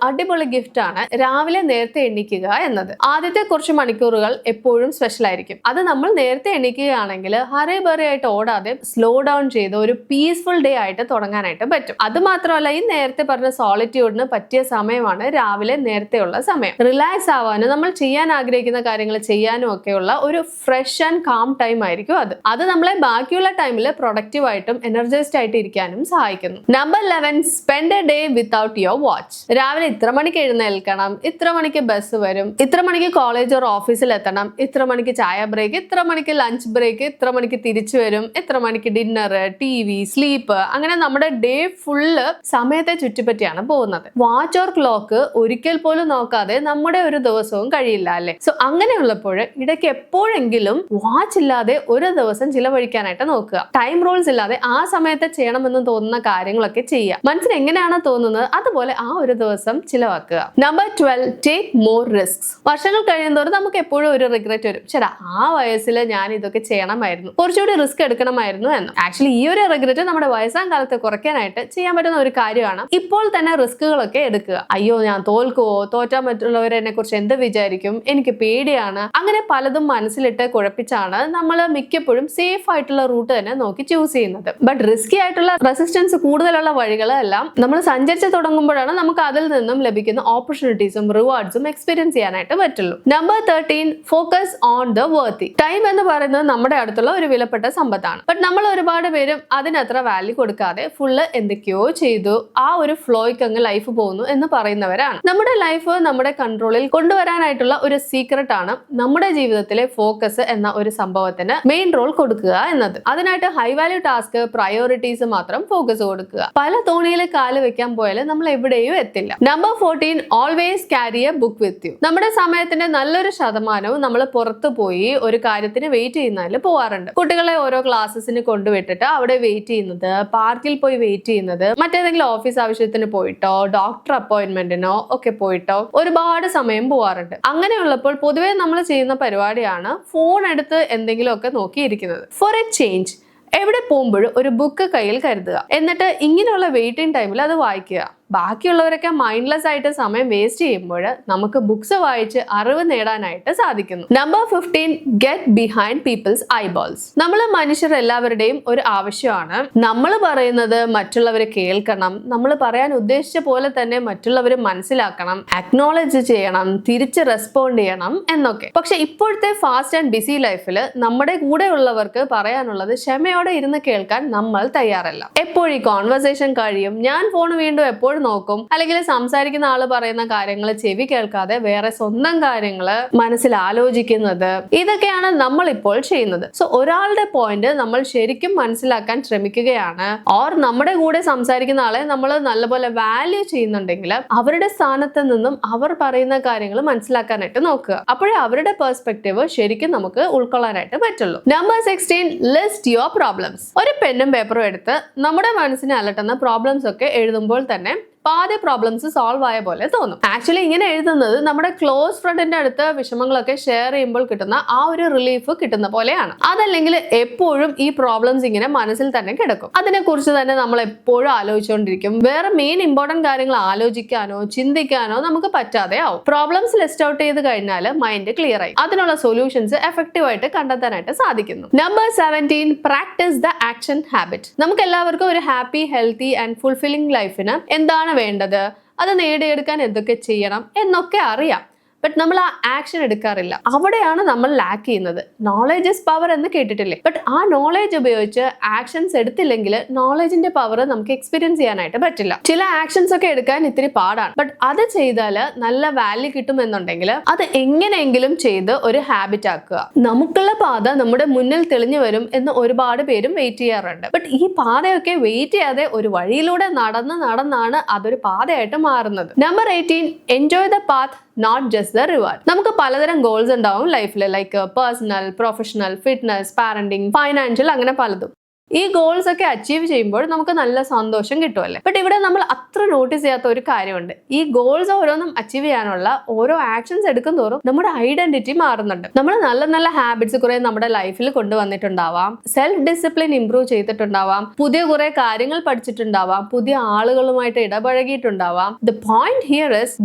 അടിപൊളി ഗിഫ്റ്റ് ആണ് രാവിലെ നേരത്തെ എണീക്കുക എന്നത്. ആദ്യത്തെ കുറച്ച് മണിക്കൂറുകൾ എപ്പോഴും സ്പെഷ്യൽ ആയിരിക്കും. അത് നമ്മൾ നേരത്തെ എണീക്കുകയാണെങ്കിൽ ഹറി ബറി ആയിട്ട് ഓടാതെ സ്ലോ ഡൗൺ ചെയ്ത് ഒരു പീസ്ഫുൾ ഡേ ആയിട്ട് തുടങ്ങാനായിട്ട് പറ്റും. അത് മാത്രമല്ല, ഈ നേരത്തെ പറഞ്ഞ സോളിറ്റ്യൂഡിന് പറ്റിയ സമയമാണ് രാവിലെ നേരത്തെയുള്ള സമയം. റിലാക്സ് ആവാനും നമ്മൾ ചെയ്യാൻ ആഗ്രഹിക്കുന്ന കാര്യങ്ങൾ ചെയ്യാനും ഒക്കെയുള്ള ഒരു ഫ്രഷ് ആൻഡ് കാം ടൈം ആയിരിക്കും അത് നമ്മളെ ബാക്കിയുള്ള ടൈമിൽ പ്രൊഡക്റ്റീവ് ആയിട്ടും എനർജൈസ്ഡ് ആയിട്ട് ഇരിക്കാനും സഹായിക്കുന്നു. Number 11, spend A day without your watch. രാവിലെ ഇത്ര മണിക്ക് എഴുന്നേൽക്കണം, ഇത്ര മണിക്ക് ബസ് വരും, ഇത്ര മണിക്ക് കോളേജ് ഓർ ഓഫീസിൽ എത്തണം, ഇത്ര മണിക്ക് ചായ ബ്രേക്ക്, ഇത്ര മണിക്ക് ലഞ്ച് ബ്രേക്ക്, ഇത്ര മണിക്ക് തിരിച്ചു വരും, ഇത്ര മണിക്ക് ഡിന്നർ, TV, സ്ലീപ്പ്, അങ്ങനെ നമ്മുടെ ഡേ ഫുള്ള് സമയത്തെ ചുറ്റിപ്പറ്റിയാണ് പോകുന്നത്. വാച്ച് ഓർ ക്ലോക്ക് ഒരിക്കൽ പോലും നോക്കാതെ നമ്മുടെ ഒരു ദിവസവും കഴിയില്ല അല്ലെ? സോ അങ്ങനെയുള്ളപ്പോൾ ഇടയ്ക്ക് എപ്പോഴെങ്കിലും വാച്ച് ഇല്ലാതെ ഒരു ദിവസം ചിലവഴിക്കാനായിട്ട് നോക്കുക. ടൈം റൂൾസ് ഇല്ലാതെ ആ സമയത്ത് ചെയ്യണമെന്ന് തോന്നുന്ന കാര്യങ്ങളൊക്കെ ചെയ്യുക. മനസ്സിന് എങ്ങനെയാണോ തോന്നുന്നത് അതുപോലെ ആ ഒരു ദിവസം ചിലവാക്കുക. Number 12, take more risks. വർഷങ്ങൾ കഴിയുന്നതോറും നമുക്ക് എപ്പോഴും ഒരു റിഗ്രറ്റ് വരും. ശരി, ആ വയസ്സിൽ ഞാൻ ഇതൊക്കെ ചെയ്യണമായിരുന്നു, കുറച്ചുകൂടി റിസ്ക് എടുക്കണമായിരുന്നു എന്ന്. ആക്ച്വലി ഈ ഒരു റിഗ്രറ്റ് നമ്മുടെ വയസ്സാം കാലത്ത് കുറയ്ക്കാനായിട്ട് ചെയ്യാൻ പറ്റുന്ന ഒരു കാര്യമാണ്. ഇപ്പോൾ തന്നെ റിസ്കുകളൊക്കെ എടുക്കുക. അയ്യോ, ഞാൻ തോൽക്കുവോ, തോറ്റാൻ മറ്റുള്ളവർ എന്നെ കുറിച്ച് എന്ത് വിചാരിക്കും, എനിക്ക് പേടിയാണ്, അങ്ങനെ പലതും മനസ്സിലിട്ട് കുഴപ്പിച്ചാണ് നമ്മൾ മിക്കപ്പോഴും സേഫ് ആയിട്ടുള്ള റൂട്ട് തന്നെ നോക്കി ചൂസ് ചെയ്യുന്നത്. ബട്ട് റിസ്കി ആയിട്ടുള്ള റെസിസ്റ്റൻസ് കൂടുതലുള്ള വഴികളെല്ലാം നമ്മൾ സഞ്ചരിച്ച് തുടങ്ങുമ്പോഴാണ് നമുക്ക് അതിൽ നിന്നും ലഭിക്കുന്ന ഓപ്പർച്യൂണിറ്റീസും റിവാർഡ്സും എക്സ്പീരിയൻസ് ചെയ്യാനായിട്ട് പറ്റുള്ളൂ. Number 13, focus on the worthy. Time എന്ന് പറയുന്നത് നമ്മുടെ അടുത്തുള്ള ഒരു വിലപ്പെട്ട സമ്പത്താണ്. ബട്ട് നമ്മൾ ഒരുപാട് പേരും അതിനത്ര വാല്യൂ കൊടുക്കാതെ ഫുള്ള് എന്തൊക്കെയോ ചെയ്തു ആ ഒരു ഫ്ലോയ്ക്ക് അങ്ങ് ലൈഫ് പോകുന്നു എന്ന് പറയുന്നവരാണ്. നമ്മുടെ ലൈഫ് നമ്മുടെ കൺട്രോളിൽ കൊണ്ടുവരാനായിട്ടുള്ള ഒരു സീക്രട്ട് ആണ് നമ്മുടെ ജീവിതത്തിലെ ഫോക്കസ് എന്ന ഒരു സംഭവത്തിന് മെയിൻ റോൾ കൊടുക്കുക എന്നത്. അതിനായിട്ട് ഹൈ വാല്യൂ ടാസ്ക്, പ്രയോറിറ്റീസ് മാത്രം ഫോക്കസ് കൊടുക്കുക. പല തോണിയിൽ കാല് വെക്കാൻ പോയാൽ നമ്മൾ എവിടെയും എത്തില്ല. Number 14, always carry A book with you. നമ്മുടെ സമയത്തിന്റെ നല്ലൊരു ശതമാനവും നമ്മൾ പുറത്തു പോയി ഒരു കാര്യത്തിന് വെയിറ്റ് ചെയ്യുന്നതിൽ പോവാറുണ്ട്. കുട്ടികളെ ഓരോ ക്ലാസ്സസിന് കൊണ്ടുവിട്ടിട്ട് അവിടെ വെയിറ്റ് ചെയ്യുന്നത്, പാർക്കിൽ പോയി വെയിറ്റ് ചെയ്യുന്നത്, മറ്റേതെങ്കിലും ഓഫീസ് ആവശ്യത്തിന് കോഴ്സിന് പോയിട്ടോ ഡോക്ടർ അപ്പോയിന്റ്മെന്റിനോ ഒക്കെ പോയിട്ടോ ഒരുപാട് സമയം പോവാറുണ്ട്. അങ്ങനെയുള്ളപ്പോൾ പൊതുവെ നമ്മൾ ചെയ്യുന്ന പരിപാടിയാണ് ഫോൺ എടുത്ത് എന്തെങ്കിലുമൊക്കെ നോക്കിയിരിക്കുന്നത്. ഫോർ എ ചേഞ്ച് എവിടെ പോകുമ്പോഴും ഒരു ബുക്ക് കയ്യിൽ കരുതുക. എന്നിട്ട് ഇങ്ങനെയുള്ള വെയിറ്റിംഗ് ടൈമിൽ അത് വായിക്കുക. ബാക്കിയുള്ളവരൊക്കെ മൈൻഡ്ലെസ് ആയിട്ട് സമയം വേസ്റ്റ് ചെയ്യുമ്പോൾ നമുക്ക് ബുക്സ് വായിച്ച് അറിവ് നേടാനായിട്ട് സാധിക്കുന്നു. Number 15, get behind people's eyeballs. നമ്മൾ മനുഷ്യർ എല്ലാവരുടെയും ഒരു ആവശ്യമാണ് നമ്മൾ പറയുന്നത് മറ്റുള്ളവർ കേൾക്കണം, നമ്മൾ പറയാൻ ഉദ്ദേശിച്ച പോലെ തന്നെ മറ്റുള്ളവർ മനസ്സിലാക്കണം, അക്നോളജ് ചെയ്യണം, തിരിച്ച് റെസ്പോണ്ട് ചെയ്യണം എന്നൊക്കെ. പക്ഷെ ഇപ്പോഴത്തെ ഫാസ്റ്റ് ആൻഡ് ബിസി ലൈഫിൽ നമ്മുടെ കൂടെ ഉള്ളവർക്ക് പറയാനുള്ളത് ക്ഷമയോടെ ഇരുന്ന് കേൾക്കാൻ നമ്മൾ തയ്യാറല്ല. എപ്പോഴും ഈ കോൺവെർസേഷൻ കഴിയും, ഞാൻ ഫോൺ വീണ്ടും എപ്പോഴും നോക്കും, അല്ലെങ്കിൽ സംസാരിക്കുന്ന ആള് പറയുന്ന കാര്യങ്ങൾ ചെവി കേൾക്കാതെ വേറെ സ്വന്തം കാര്യങ്ങൾ മനസ്സിൽ ആലോചിക്കുന്നത്, ഇതൊക്കെയാണ് നമ്മൾ ഇപ്പോൾ ചെയ്യുന്നത്. സോ ഒരാളുടെ പോയിന്റ് നമ്മൾ ശരിക്കും മനസ്സിലാക്കാൻ ശ്രമിക്കുകയാണ്, ഓർ നമ്മുടെ കൂടെ സംസാരിക്കുന്ന ആളെ നമ്മൾ നല്ലപോലെ വാല്യൂ ചെയ്യുന്നുണ്ടെങ്കിൽ അവരുടെ സ്ഥാനത്ത് നിന്നും അവർ പറയുന്ന കാര്യങ്ങൾ മനസ്സിലാക്കാനായിട്ട് നോക്കുക. അപ്പോഴേ അവരുടെ പെർസ്പെക്റ്റീവ് ശരിക്കും നമുക്ക് ഉൾക്കൊള്ളാനായിട്ട് പറ്റുള്ളൂ. Number 16, list your problems. ഒരു പെന്നും പേപ്പറും എടുത്ത് നമ്മുടെ മനസ്സിനെ അലട്ടുന്ന പ്രോബ്ലംസ് ഒക്കെ എഴുതുമ്പോൾ തന്നെ പാതി പ്രോബ്ലംസ് സോൾവ് ആയ പോലെ തോന്നും. ആക്ച്വലി ഇങ്ങനെ എഴുതുന്നത് നമ്മുടെ ക്ലോസ് ഫ്രണ്ടിന്റെ അടുത്ത് വിഷമങ്ങളൊക്കെ ഷെയർ ചെയ്യുമ്പോൾ കിട്ടുന്ന ആ ഒരു റിലീഫ് കിട്ടുന്ന പോലെയാണ്. അതല്ലെങ്കിൽ എപ്പോഴും ഈ പ്രോബ്ലംസ് ഇങ്ങനെ മനസ്സിൽ തന്നെ കിടക്കും. അതിനെക്കുറിച്ച് തന്നെ നമ്മൾ എപ്പോഴും ആലോചിച്ചുകൊണ്ടിരിക്കും. വേറെ മെയിൻ ഇമ്പോർട്ടന്റ് കാര്യങ്ങൾ ആലോചിക്കാനോ ചിന്തിക്കാനോ നമുക്ക് പറ്റാതെ ആവും. പ്രോബ്ലംസ് ലിസ്റ്റ് ഔട്ട് ചെയ്ത് കഴിഞ്ഞാൽ മൈൻഡ് ക്ലിയർ ആയി അതിനുള്ള സൊല്യൂഷൻസ് എഫക്റ്റീവ് ആയിട്ട് കണ്ടെത്താനായിട്ട് സാധിക്കുന്നു. Number 17, practice the action habit. നമുക്ക് എല്ലാവർക്കും ഒരു ഹാപ്പി, ഹെൽത്തി ആൻഡ് ഫുൾഫില്ലിംഗ് ലൈഫിന് എന്താണ് വേണ്ടത്, അത് നേടിയെടുക്കാൻ എന്തൊക്കെ ചെയ്യണം എന്നൊക്കെ അറിയാം. ബട്ട് നമ്മൾ ആ ആക്ഷൻ എടുക്കാറില്ല. അവിടെയാണ് നമ്മൾ ലാക്ക് ചെയ്യുന്നത്. നോളേജ് ഇസ് പവർ എന്ന് കേട്ടിട്ടില്ലേ? ബട്ട് ആ നോളേജ് ഉപയോഗിച്ച് ആക്ഷൻസ് എടുത്തില്ലെങ്കിൽ നോളേജിന്റെ പവർ നമുക്ക് എക്സ്പീരിയൻസ് ചെയ്യാനായിട്ട് പറ്റില്ല. ചില ആക്ഷൻസ് ഒക്കെ എടുക്കാൻ ഇത്തിരി പാടാണ്. ബട്ട് അത് ചെയ്താൽ നല്ല വാല്യൂ കിട്ടുമെന്നുണ്ടെങ്കിൽ അത് എങ്ങനെയെങ്കിലും ചെയ്ത് ഒരു ഹാബിറ്റ് ആക്കുക. നമുക്കുള്ള പാത നമ്മുടെ മുന്നിൽ തെളിഞ്ഞു വരും എന്ന് ഒരുപാട് പേരും വെയിറ്റ് ചെയ്യാറുണ്ട്. ബട്ട് ഈ പാതയൊക്കെ വെയിറ്റ് ചെയ്യാതെ ഒരു വഴിയിലൂടെ നടന്നാണ് അതൊരു പാതയായിട്ട് മാറുന്നത്. Number 18, enjoy the path, not just the reward. നമുക്ക് പലതരം ഗോൾസ് ഉണ്ടാവും ലൈഫിൽ, like personal, professional, fitness, parenting, financial, അങ്ങനെ പലതും. ഈ ഗോൾസ് ഒക്കെ അച്ചീവ് ചെയ്യുമ്പോൾ നമുക്ക് നല്ല സന്തോഷം കിട്ടുമല്ലേ? ബട്ട് ഇവിടെ നമ്മൾ അത്ര നോട്ടീസ് ചെയ്യാത്ത ഒരു കാര്യമുണ്ട്. ഈ ഗോൾസ് ഓരോന്നും അച്ചീവ് ചെയ്യാനുള്ള ഓരോ ആക്ഷൻസ് എടുക്കും തോറും നമ്മുടെ ഐഡന്റിറ്റി മാറുന്നുണ്ട്. നമ്മൾ നല്ല നല്ല ഹാബിറ്റ്സ് കുറെ നമ്മുടെ ലൈഫിൽ കൊണ്ടുവന്നിട്ടുണ്ടാവാം, സെൽഫ് ഡിസിപ്ലിൻ ഇംപ്രൂവ് ചെയ്തിട്ടുണ്ടാവാം, പുതിയ കുറെ കാര്യങ്ങൾ പഠിച്ചിട്ടുണ്ടാവാം, പുതിയ ആളുകളുമായിട്ട് ഇടപഴകിയിട്ടുണ്ടാവാം. The point here is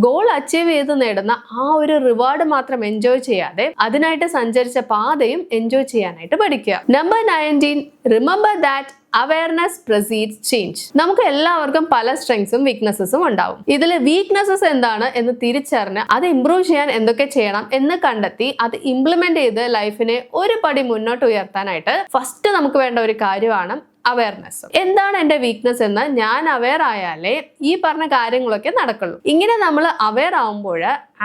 goal achieve ചെയ്ത് നേടുന്ന ആ ഒരു റിവാർഡ് മാത്രം എൻജോയ് ചെയ്യാതെ അതിനായിട്ട് സഞ്ചരിച്ച പാതയും എൻജോയ് ചെയ്യാനായിട്ട് പഠിക്കുക. Number 19, remember that awareness precedes change. നമുക്ക് എല്ലാവർക്കും പല സ്ട്രെങ്സും വീക്ക്നെസ്സും ഉണ്ടാവും. ഇതിൽ വീക്ക്നെസ്സസ് എന്താണ് എന്ന് തിരിച്ചറിഞ്ഞ് അത് ഇംപ്രൂവ് ചെയ്യാൻ എന്തൊക്കെ ചെയ്യണം എന്ന് കണ്ടെത്തി അത് ഇംപ്ലിമെന്റ് ചെയ്ത് ലൈഫിനെ ഒരു പടി മുന്നോട്ട് ഉയർത്താനായിട്ട് ഫസ്റ്റ് നമുക്ക് വേണ്ട ഒരു കാര്യമാണ് അവയർനെസ്. എന്താണ് എൻ്റെ വീക്ക്നെസ് എന്ന് ഞാൻ അവെയർ ആയാലേ ഈ പറഞ്ഞ കാര്യങ്ങളൊക്കെ നടക്കുള്ളൂ. ഇങ്ങനെ നമ്മൾ അവെയർ ആവുമ്പോൾ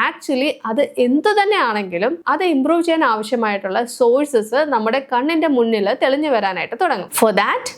ആക്ച്വലി അത് എന്തു തന്നെ ആണെങ്കിലും അത് ഇംപ്രൂവ് ചെയ്യാൻ ആവശ്യമായിട്ടുള്ള സോഴ്സസ് നമ്മുടെ കണ്ണിന്റെ മുന്നിൽ തെളിഞ്ഞു വരാനായിട്ട് തുടങ്ങും. ഫോർ ദാറ്റ്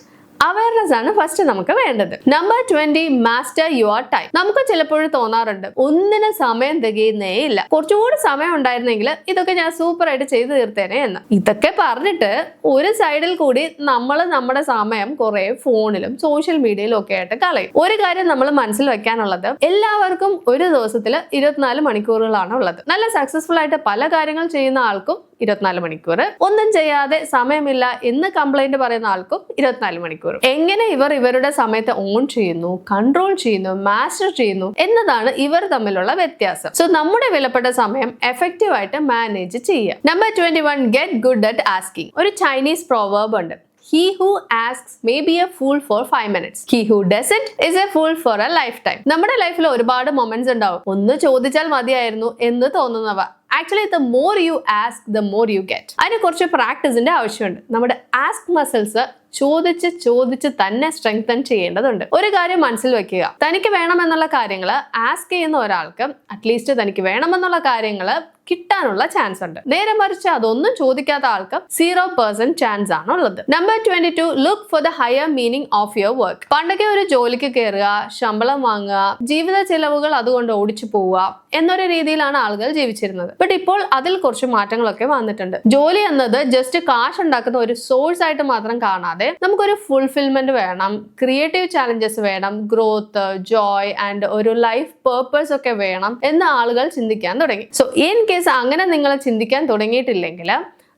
അവയർനെസ് ആണ് ഫസ്റ്റ് നമുക്ക് വേണ്ടത്. Number 20, master your time. നമുക്ക് ചിലപ്പോഴും തോന്നാറുണ്ട് ഒന്നിനും സമയം തികയുന്നേ ഇല്ല, കുറച്ചുകൂടി സമയം ഉണ്ടായിരുന്നെങ്കിൽ ഇതൊക്കെ ഞാൻ സൂപ്പർ ആയിട്ട് ചെയ്തു തീർത്തേനെ എന്ന്. ഇതൊക്കെ പറഞ്ഞിട്ട് ഒരു സൈഡിൽ കൂടി നമ്മൾ നമ്മുടെ സമയം കുറെ ഫോണിലും സോഷ്യൽ മീഡിയയിലും ഒക്കെ ആയിട്ട് കളയും. ഒരു കാര്യം നമ്മൾ മനസ്സിൽ വെക്കാനുള്ളത്, എല്ലാവർക്കും ഒരു ദിവസത്തിൽ 24 മണിക്കൂറുകളാണ് ഉള്ളത്. നല്ല സക്സസ്ഫുൾ ആയിട്ട് പല കാര്യങ്ങൾ ചെയ്യുന്ന ആൾക്കും 24 മണിക്കൂർ, ഒന്നും ചെയ്യാതെ സമയമില്ല എന്ന് കംപ്ലൈന്റ് പറയുന്ന ആൾക്കും 24 മണിക്കൂർ. എങ്ങനെ ഇവർ ഇവരുടെ സമയത്തെ ഓൺ ചെയ്യുന്നു, കൺട്രോൾ ചെയ്യുന്നു, മാസ്റ്റർ ചെയ്യുന്നു എന്നതാണ് ഇവർ തമ്മിലുള്ള വ്യത്യാസം. സോ നമ്മുടെ വിലപ്പെട്ട സമയം എഫക്റ്റീവ് ആയിട്ട് മാനേജ് ചെയ്യുക. Number 21, get good at asking. ഒരു ചൈനീസ് പ്രോവർബ് ഉണ്ട്, He who asks may be a fool for 5 minutes. He who doesn't is a fool for a lifetime. നമ്മുടെ ലൈഫിൽ ഒരുപാട് മൊമെന്റ്സ് ഉണ്ടാവും ഒന്ന് ചോദിച്ചാൽ മതിയായിരുന്നു എന്ന് തോന്നുന്നവ. Actually the more you ask, the more you get. അതിന് കുറച്ച് പ്രാക്ടീസിന്റെ ആവശ്യമുണ്ട്. നമ്മുടെ ആസ്ക് മസിൽസ് ചോദിച്ച് തന്നെ സ്ട്രെങ്തൻ ചെയ്യേണ്ടതുണ്ട്. ഒരു കാര്യം മനസ്സിൽ വെക്കുക, തനിക്ക് വേണമെന്നുള്ള കാര്യങ്ങൾ ആസ്ക് ചെയ്യുന്ന ഒരാൾക്ക് അറ്റ്ലീസ്റ്റ് തനിക്ക് വേണമെന്നുള്ള കാര്യങ്ങൾ കിട്ടാനുള്ള ചാൻസ് ഉണ്ട്. നേരെ മറിച്ച് അതൊന്നും ചോദിക്കാത്ത ആൾക്ക് 0% ചാൻസ് ആണ് ഉള്ളത്. Number 22, look for the higher meaning of your work. പണ്ടൊക്കെ ഒരു ജോലിക്ക് കയറുക, ശമ്പളം വാങ്ങുക, ജീവിത ചെലവുകൾ അതുകൊണ്ട് ഓടിച്ചു പോവുക എന്നൊരു രീതിയിലാണ് ആളുകൾ ജീവിച്ചിരുന്നത്. ബട്ട് ഇപ്പോൾ അതിൽ കുറച്ച് മാറ്റങ്ങളൊക്കെ വന്നിട്ടുണ്ട്. ജോലി എന്നത് ജസ്റ്റ് കാശ് ഉണ്ടാക്കുന്ന ഒരു സോഴ്സ് ആയിട്ട് മാത്രം കാണാതെ നമുക്കൊരു ഫുൾഫിൽമെന്റ് വേണം, ക്രിയേറ്റീവ് ചാലഞ്ചസ് വേണം, ഗ്രോത്ത്, ജോയ് ആൻഡ് ഒരു ലൈഫ് പേർപ്പസ് ഒക്കെ വേണം എന്ന് ആളുകൾ ചിന്തിക്കാൻ തുടങ്ങി. സോ ഇൻ കേസ് അങ്ങനെ നിങ്ങൾ ചിന്തിക്കാൻ തുടങ്ങിയിട്ടില്ലെങ്കിൽ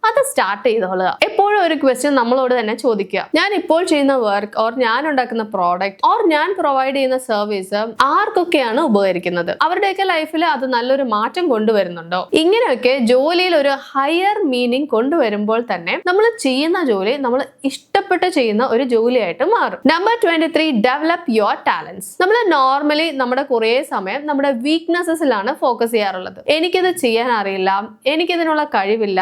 അത് സ്റ്റാർട്ട് ചെയ്തോളുക. എപ്പോഴും ഒരു ക്വസ്റ്റ്യൻ നമ്മളോട് തന്നെ ചോദിക്കുക, ഞാൻ ഇപ്പോൾ ചെയ്യുന്ന വർക്ക് ഓർ ഞാൻ ഉണ്ടാക്കുന്ന പ്രോഡക്റ്റ് ഓർ ഞാൻ പ്രൊവൈഡ് ചെയ്യുന്ന സർവീസ് ആർക്കൊക്കെയാണ് ഉപകരിക്കുന്നത്, അവരുടെയൊക്കെ ലൈഫിൽ അത് നല്ലൊരു മാറ്റം കൊണ്ടുവരുന്നുണ്ടോ? ഇങ്ങനെയൊക്കെ ജോലിയിൽ ഒരു ഹയർ മീനിങ് കൊണ്ടുവരുമ്പോൾ തന്നെ നമ്മൾ ചെയ്യുന്ന ജോലി നമ്മൾ ഇഷ്ടപ്പെട്ട് ചെയ്യുന്ന ഒരു ജോലിയായിട്ട് മാറും. Number 23, develop your talents. നമ്മൾ നോർമലി നമ്മുടെ കുറേ സമയം നമ്മുടെ വീക്ക്നെസ്സസിലാണ് ഫോക്കസ് ചെയ്യാറുള്ളത്. എനിക്കിത് ചെയ്യാൻ അറിയില്ല, എനിക്കിതിനുള്ള കഴിവില്ല,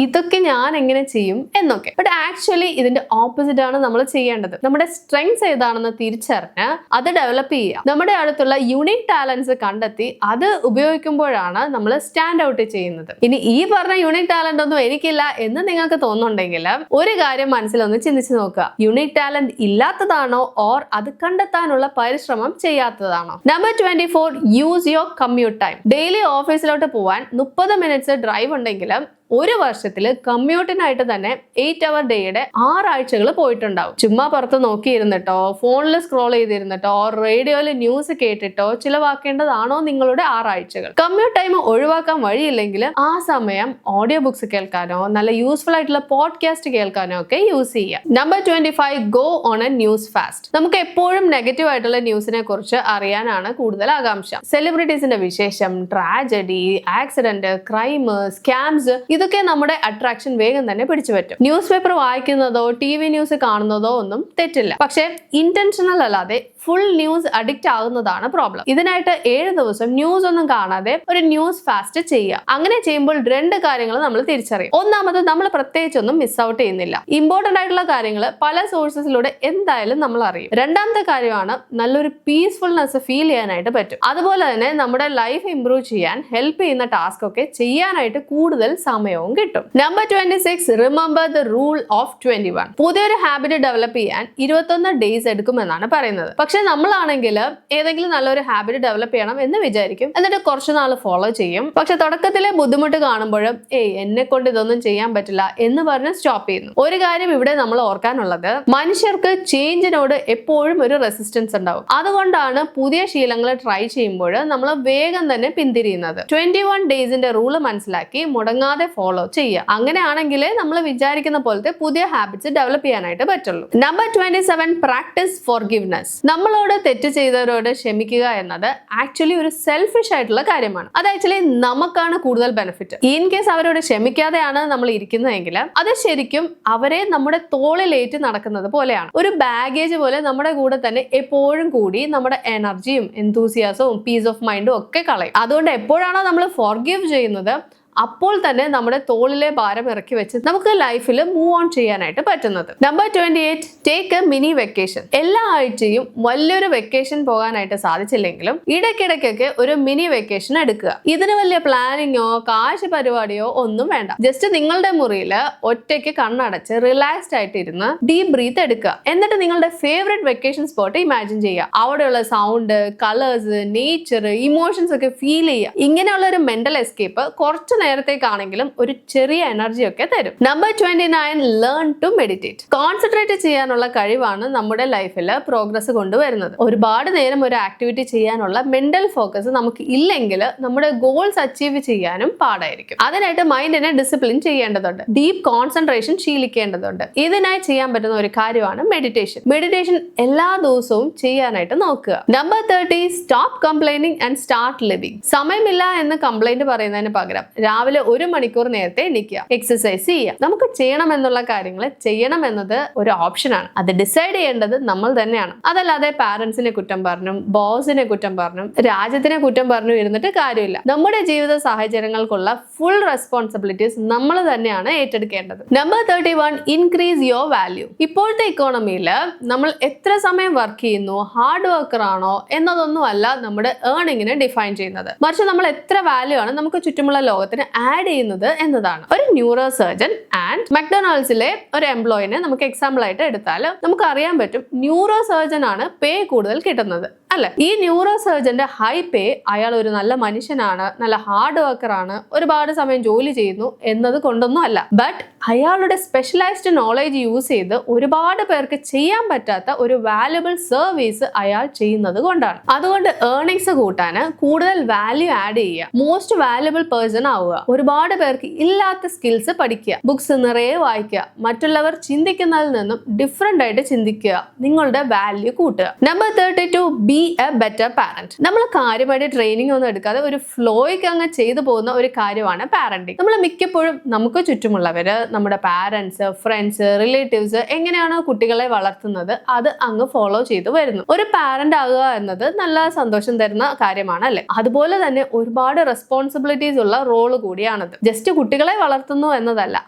ഇതൊക്കെ ഞാൻ എങ്ങനെ ചെയ്യും എന്നൊക്കെ. ബട്ട് ആക്ച്വലി ഇതിന്റെ ഓപ്പോസിറ്റ് ആണ് നമ്മൾ ചെയ്യേണ്ടത്. നമ്മുടെ സ്ട്രെങ്സ് ഏതാണെന്ന് തിരിച്ചറിഞ്ഞ് അത് ഡെവലപ്പ് ചെയ്യുക. നമ്മുടെ അടുത്തുള്ള യുണീക് ടാലൻസ് കണ്ടെത്തി അത് ഉപയോഗിക്കുമ്പോഴാണ് നമ്മൾ സ്റ്റാൻഡ് ഔട്ട് ചെയ്യുന്നത്. ഇനി ഈ പറഞ്ഞ യുണീക് ടാലന്റ് ഒന്നും എനിക്കില്ല എന്ന് നിങ്ങൾക്ക് തോന്നുന്നുണ്ടെങ്കിൽ ഒരു കാര്യം മനസ്സിലൊന്ന് ചിന്തിച്ചു നോക്കുക, യുണീക് ടാലന്റ് ഇല്ലാത്തതാണോ ഓർ അത് കണ്ടെത്താനുള്ള പരിശ്രമം ചെയ്യാത്തതാണോ? Number 24, use your commute time. Daily ഓഫീസിലോട്ട് പോവാൻ 30 മിനിറ്റ്സ് ഡ്രൈവ് ഉണ്ടെങ്കിൽ ഒരു വർഷത്തിൽ കമ്മ്യൂട്ടിനായിട്ട് തന്നെ 8 hour ഡേയുടെ 6 ആഴ്ചകൾ പോയിട്ടുണ്ടാവും. ചുമ്മാ പുറത്ത് നോക്കിയിരുന്നിട്ടോ, ഫോണിൽ സ്ക്രോൾ ചെയ്തിരുന്നിട്ടോ, റേഡിയോയിൽ ന്യൂസ് കേട്ടിട്ടോ ചിലവാക്കേണ്ടതാണോ നിങ്ങളുടെ 6 ആഴ്ചകൾ? കമ്മ്യൂട്ട് ടൈം ഒഴിവാക്കാൻ വഴിയില്ലെങ്കിൽ ആ സമയം ഓഡിയോ ബുക്സ് കേൾക്കാനോ നല്ല യൂസ്ഫുൾ ആയിട്ടുള്ള പോഡ്കാസ്റ്റ് കേൾക്കാനോ ഒക്കെ യൂസ് ചെയ്യുക. Number 25, go on A news fast. നമുക്ക് എപ്പോഴും നെഗറ്റീവ് ആയിട്ടുള്ള ന്യൂസിനെ കുറിച്ച് അറിയാനാണ് കൂടുതൽ ആകാംക്ഷ. സെലിബ്രിറ്റീസിന്റെ വിശേഷം, ട്രാജഡി, ആക്സിഡന്റ്, ക്രൈം, സ്കാംസ്, ഇതൊക്കെ നമ്മുടെ അട്രാക്ഷൻ വേഗം തന്നെ പിടിച്ചു പറ്റും. ന്യൂസ് പേപ്പർ വായിക്കുന്നതോ TV ന്യൂസ് കാണുന്നതോ ഒന്നും തെറ്റില്ല. പക്ഷെ ഇന്റൻഷണൽ അല്ലാതെ ഫുൾ ന്യൂസ് അഡിക്റ്റ് ആകുന്നതാണ് പ്രോബ്ലം. ഇതിനായിട്ട് 7 ദിവസം ന്യൂസ് ഒന്നും കാണാതെ ഒരു ന്യൂസ് ഫാസ്റ്റ് ചെയ്യുക. അങ്ങനെ ചെയ്യുമ്പോൾ 2 കാര്യങ്ങൾ നമ്മൾ തിരിച്ചറിയും. ഒന്നാമത്, നമ്മൾ പ്രത്യേകിച്ചൊന്നും മിസ് ഔട്ട് ചെയ്യുന്നില്ല. ഇമ്പോർട്ടന്റ് ആയിട്ടുള്ള കാര്യങ്ങൾ പല സോഴ്സസിലൂടെ എന്തായാലും നമ്മൾ അറിയും. രണ്ടാമത്തെ കാര്യമാണ്, നല്ലൊരു പീസ്ഫുൾനെസ് ഫീൽ ചെയ്യാനായിട്ട് പറ്റും. അതുപോലെ തന്നെ നമ്മുടെ ലൈഫ് ഇംപ്രൂവ് ചെയ്യാൻ ഹെൽപ്പ് ചെയ്യുന്ന ടാസ്ക് ഒക്കെ ചെയ്യാനായിട്ട് കൂടുതൽ സമയവും കിട്ടും. Number 26, remember the rule of 21. പുതിയൊരു ഹാബിറ്റ് ഡെവലപ്പ് ചെയ്യാൻ 21 ഡേയ്സ് എടുക്കുമെന്നാണ് പറയുന്നത്. പക്ഷെ നമ്മളാണെങ്കിൽ ഏതെങ്കിലും നല്ലൊരു ഹാബിറ്റ് ഡെവലപ്പ് ചെയ്യണം എന്ന് വിചാരിക്കും, എന്നിട്ട് കുറച്ചു നാൾ ഫോളോ ചെയ്യും. പക്ഷെ തുടക്കത്തിലെ ബുദ്ധിമുട്ട് കാണുമ്പോഴും എന്നെ കൊണ്ട് ഇതൊന്നും ചെയ്യാൻ പറ്റില്ല എന്ന് പറഞ്ഞ് സ്റ്റോപ്പ് ചെയ്യുന്നു. ഒരു കാര്യം ഇവിടെ നമ്മൾ ഓർക്കാനുള്ളത്, മനുഷ്യർക്ക് ചേഞ്ചിനോട് എപ്പോഴും ഒരു റെസിസ്റ്റൻസ് ഉണ്ടാവും. അതുകൊണ്ടാണ് പുതിയ ശീലങ്ങൾ ട്രൈ ചെയ്യുമ്പോൾ നമ്മൾ വേഗം തന്നെ പിന്തിരിയുന്നത്. 21 ഡേയ്സിന്റെ റൂള് മനസ്സിലാക്കി മുടങ്ങാതെ ഫോളോ ചെയ്യുക. അങ്ങനെയാണെങ്കിൽ നമ്മൾ വിചാരിക്കുന്ന പോലത്തെ പുതിയ ഹാബിറ്റ്സ് ഡെവലപ്പ് ചെയ്യാനായിട്ട് പറ്റുള്ളൂ. Number 27, practice forgiveness. നമ്മളോട് തെറ്റ് ചെയ്തവരോട് ക്ഷമിക്കുക എന്നത് ആക്ച്വലി ഒരു സെൽഫിഷ് ആയിട്ടുള്ള കാര്യമാണ്. അത് ആക്ച്വലി നമുക്കാണ് കൂടുതൽ ബെനിഫിറ്റ്. ഇൻ കേസ് അവരോട് ക്ഷമിക്കാതെയാണ് നമ്മൾ ഇരിക്കുന്നതെങ്കിൽ അത് ശരിക്കും അവരെ നമ്മുടെ തോളിലേറ്റ് നടക്കുന്നത് പോലെയാണ്. ഒരു ബാഗേജ് പോലെ നമ്മുടെ കൂടെ തന്നെ എപ്പോഴും കൂടി നമ്മുടെ എനർജിയും എന്തൂസിയാസവും പീസ് ഓഫ് മൈൻഡും ഒക്കെ കളയും. അതുകൊണ്ട് എപ്പോഴാണോ നമ്മൾ ഫോർഗിവ് ചെയ്യുന്നത് അപ്പോൾ തന്നെ നമ്മുടെ തോളിലെ ഭാരം ഇറക്കി വെച്ച് നമുക്ക് ലൈഫിൽ മൂവ് ഓൺ ചെയ്യാനായിട്ട് പറ്റുന്നത്. Number 28, take A mini vacation. എല്ലാ ആഴ്ചയും വലിയൊരു വെക്കേഷൻ പോകാനായിട്ട് സാധിച്ചില്ലെങ്കിലും ഇടയ്ക്കിടയ്ക്കൊക്കെ ഒരു മിനി വെക്കേഷൻ എടുക്കുക. ഇതിന് വലിയ പ്ലാനിങ്ങോ കാശ് പരിപാടിയോ ഒന്നും വേണ്ട. ജസ്റ്റ് നിങ്ങളുടെ മുറിയിൽ ഒറ്റയ്ക്ക് കണ്ണടച്ച് റിലാക്സ്ഡ് ആയിട്ട് ഇരുന്ന് ഡീപ് ബ്രീത്ത് എടുക്കുക. എന്നിട്ട് നിങ്ങളുടെ ഫേവറേറ്റ് വെക്കേഷൻ സ്പോട്ട് ഇമാജിൻ ചെയ്യുക. അവിടെയുള്ള സൗണ്ട്, കളേഴ്സ്, നേച്ചർ, ഇമോഷൻസ് ഒക്കെ ഫീൽ ചെയ്യുക. ഇങ്ങനെയുള്ള ഒരു മെന്റൽ എസ്കേപ്പ് കുറച്ച് നേരത്തേക്കാണെങ്കിലും ഒരു ചെറിയ എനർജി ഒക്കെ തരും. Number 29, learn to meditate. Concentrate ചെയ്യാനുള്ള കഴിവാണ് നമ്മുടെ ലൈഫിൽ പ്രോഗ്രസ് കൊണ്ടുവരുന്നത്. ഒരുപാട് നേരം ഒരു ആക്ടിവിറ്റി ചെയ്യാനുള്ള മെന്റൽ ഫോക്കസ് നമുക്ക് ഇല്ലെങ്കിൽ നമ്മുടെ ഗോൾസ് അച്ചീവ് ചെയ്യാനും പാടായിരിക്കും. അതിനായിട്ട് മൈൻഡിനെ ഡിസിപ്ലിൻ ചെയ്യേണ്ടതുണ്ട്. ഡീപ്പ് കോൺസെൻട്രേഷൻ ശീലിക്കേണ്ടതുണ്ട്. ഇതിനായി ചെയ്യാൻ പറ്റുന്ന ഒരു കാര്യമാണ് മെഡിറ്റേഷൻ. മെഡിറ്റേഷൻ എല്ലാ ദിവസവും ചെയ്യാനായിട്ട് നോക്കുക. Number 30, stop complaining and start living. സമയമില്ല എന്ന് കംപ്ലൈന്റ് പറയുന്നതിന് പകരം രാവിലെ 1 മണിക്കൂർ നേരത്തെ എണീക്കുക, എക്സസൈസ് ചെയ്യുക. നമുക്ക് ചെയ്യണമെന്നുള്ള കാര്യങ്ങൾ ചെയ്യണമെന്നത് ഒരു ഓപ്ഷനാണ്. അത് ഡിസൈഡ് ചെയ്യേണ്ടത് നമ്മൾ തന്നെയാണ്. അതല്ലാതെ പാരന്റ്സിനെ കുറ്റം പറഞ്ഞും ബോസിനെ കുറ്റം പറഞ്ഞും രാജ്യത്തിനെ കുറ്റം പറഞ്ഞു ഇരുന്നിട്ട് കാര്യമില്ല. നമ്മുടെ ജീവിത സാഹചര്യങ്ങൾക്കുള്ള ഫുൾ റെസ്പോൺസിബിലിറ്റീസ് നമ്മൾ തന്നെയാണ് ഏറ്റെടുക്കേണ്ടത്. Number 31, increase your value. ഇപ്പോഴത്തെ ഇക്കോണമിയിൽ നമ്മൾ എത്ര സമയം വർക്ക് ചെയ്യുന്നു, ഹാർഡ് വർക്കർ ആണോ എന്നതൊന്നും അല്ല നമ്മുടെ ഏർണിങ്ങിനെ ഡിഫൈൻ ചെയ്യുന്നത്. മറിച്ച് നമ്മൾ എത്ര വാല്യൂ ആണ് നമുക്ക് ചുറ്റുമുള്ള ലോകത്തിന് ആഡ് ചെയ്യുന്നത് എന്നതാണ്. ഒരു ന്യൂറോ സർജൻ ആൻഡ് മക്ഡൊണാൾഡ്സിലെ ഒരു എംപ്ലോയിനെ നമുക്ക് എക്സാമ്പിൾ ആയിട്ട് എടുത്താൽ നമുക്ക് അറിയാൻ പറ്റും, ന്യൂറോ സർജൻ ആണ് പേ കൂടുതൽ കിട്ടുന്നത് അല്ലെ. ഈ ന്യൂറോ സർജന്റെ ഹൈ പേ അയാൾ ഒരു നല്ല മനുഷ്യനാണ്, നല്ല ഹാർഡ് വർക്കർ ആണ്, ഒരുപാട് സമയം ജോലി ചെയ്യുന്നു എന്നത് കൊണ്ടൊന്നും അല്ല. ബട്ട് അയാളുടെ സ്പെഷ്യലൈസ്ഡ് നോളേജ് യൂസ് ചെയ്ത് ഒരുപാട് പേർക്ക് ചെയ്യാൻ പറ്റാത്ത ഒരു വാല്യുബിൾ സർവീസ് അയാൾ ചെയ്യുന്നത് കൊണ്ടാണ്. അതുകൊണ്ട് ഏർണിങ്സ് കൂട്ടാൻ കൂടുതൽ വാല്യൂ ആഡ് ചെയ്യുക, മോസ്റ്റ് വാല്യുബിൾ പേഴ്സൺ ആവുക, ഒരുപാട് പേർക്ക് ഇല്ലാത്ത സ്കിൽസ് പഠിക്കുക, ബുക്സ് നിറയെ വായിക്കുക, മറ്റുള്ളവർ ചിന്തിക്കുന്നതിൽ നിന്നും ഡിഫറെന്റ് ആയിട്ട് ചിന്തിക്കുക, നിങ്ങളുടെ വാല്യൂ കൂട്ടുക. Number 32, B A better parent. നമ്മൾ കാര്യമായിട്ട് ട്രെയിനിങ് ഒന്നും എടുക്കാതെ ഒരു ഫ്ലോയ്ക്ക് അങ്ങ് ചെയ്തു പോകുന്ന ഒരു കാര്യമാണ് പാരന്റിങ്. നമ്മൾ മിക്കപ്പോഴും നമുക്ക് ചുറ്റുമുള്ളവര്, നമ്മുടെ പാരന്റ്സ്, ഫ്രണ്ട്സ്, റിലേറ്റീവ്സ് എങ്ങനെയാണോ കുട്ടികളെ വളർത്തുന്നത് അത് അങ്ങ് ഫോളോ ചെയ്തു വരുന്നു. ഒരു പാരന്റ് ആകുക എന്നത് നല്ല സന്തോഷം തരുന്ന കാര്യമാണ് അല്ലെ. അതുപോലെ തന്നെ ഒരുപാട് റെസ്പോൺസിബിലിറ്റീസ് ഉള്ള റോള് കൂടിയാണത്. ജസ്റ്റ് കുട്ടികളെ വളർത്തുന്നു എന്നതല്ല,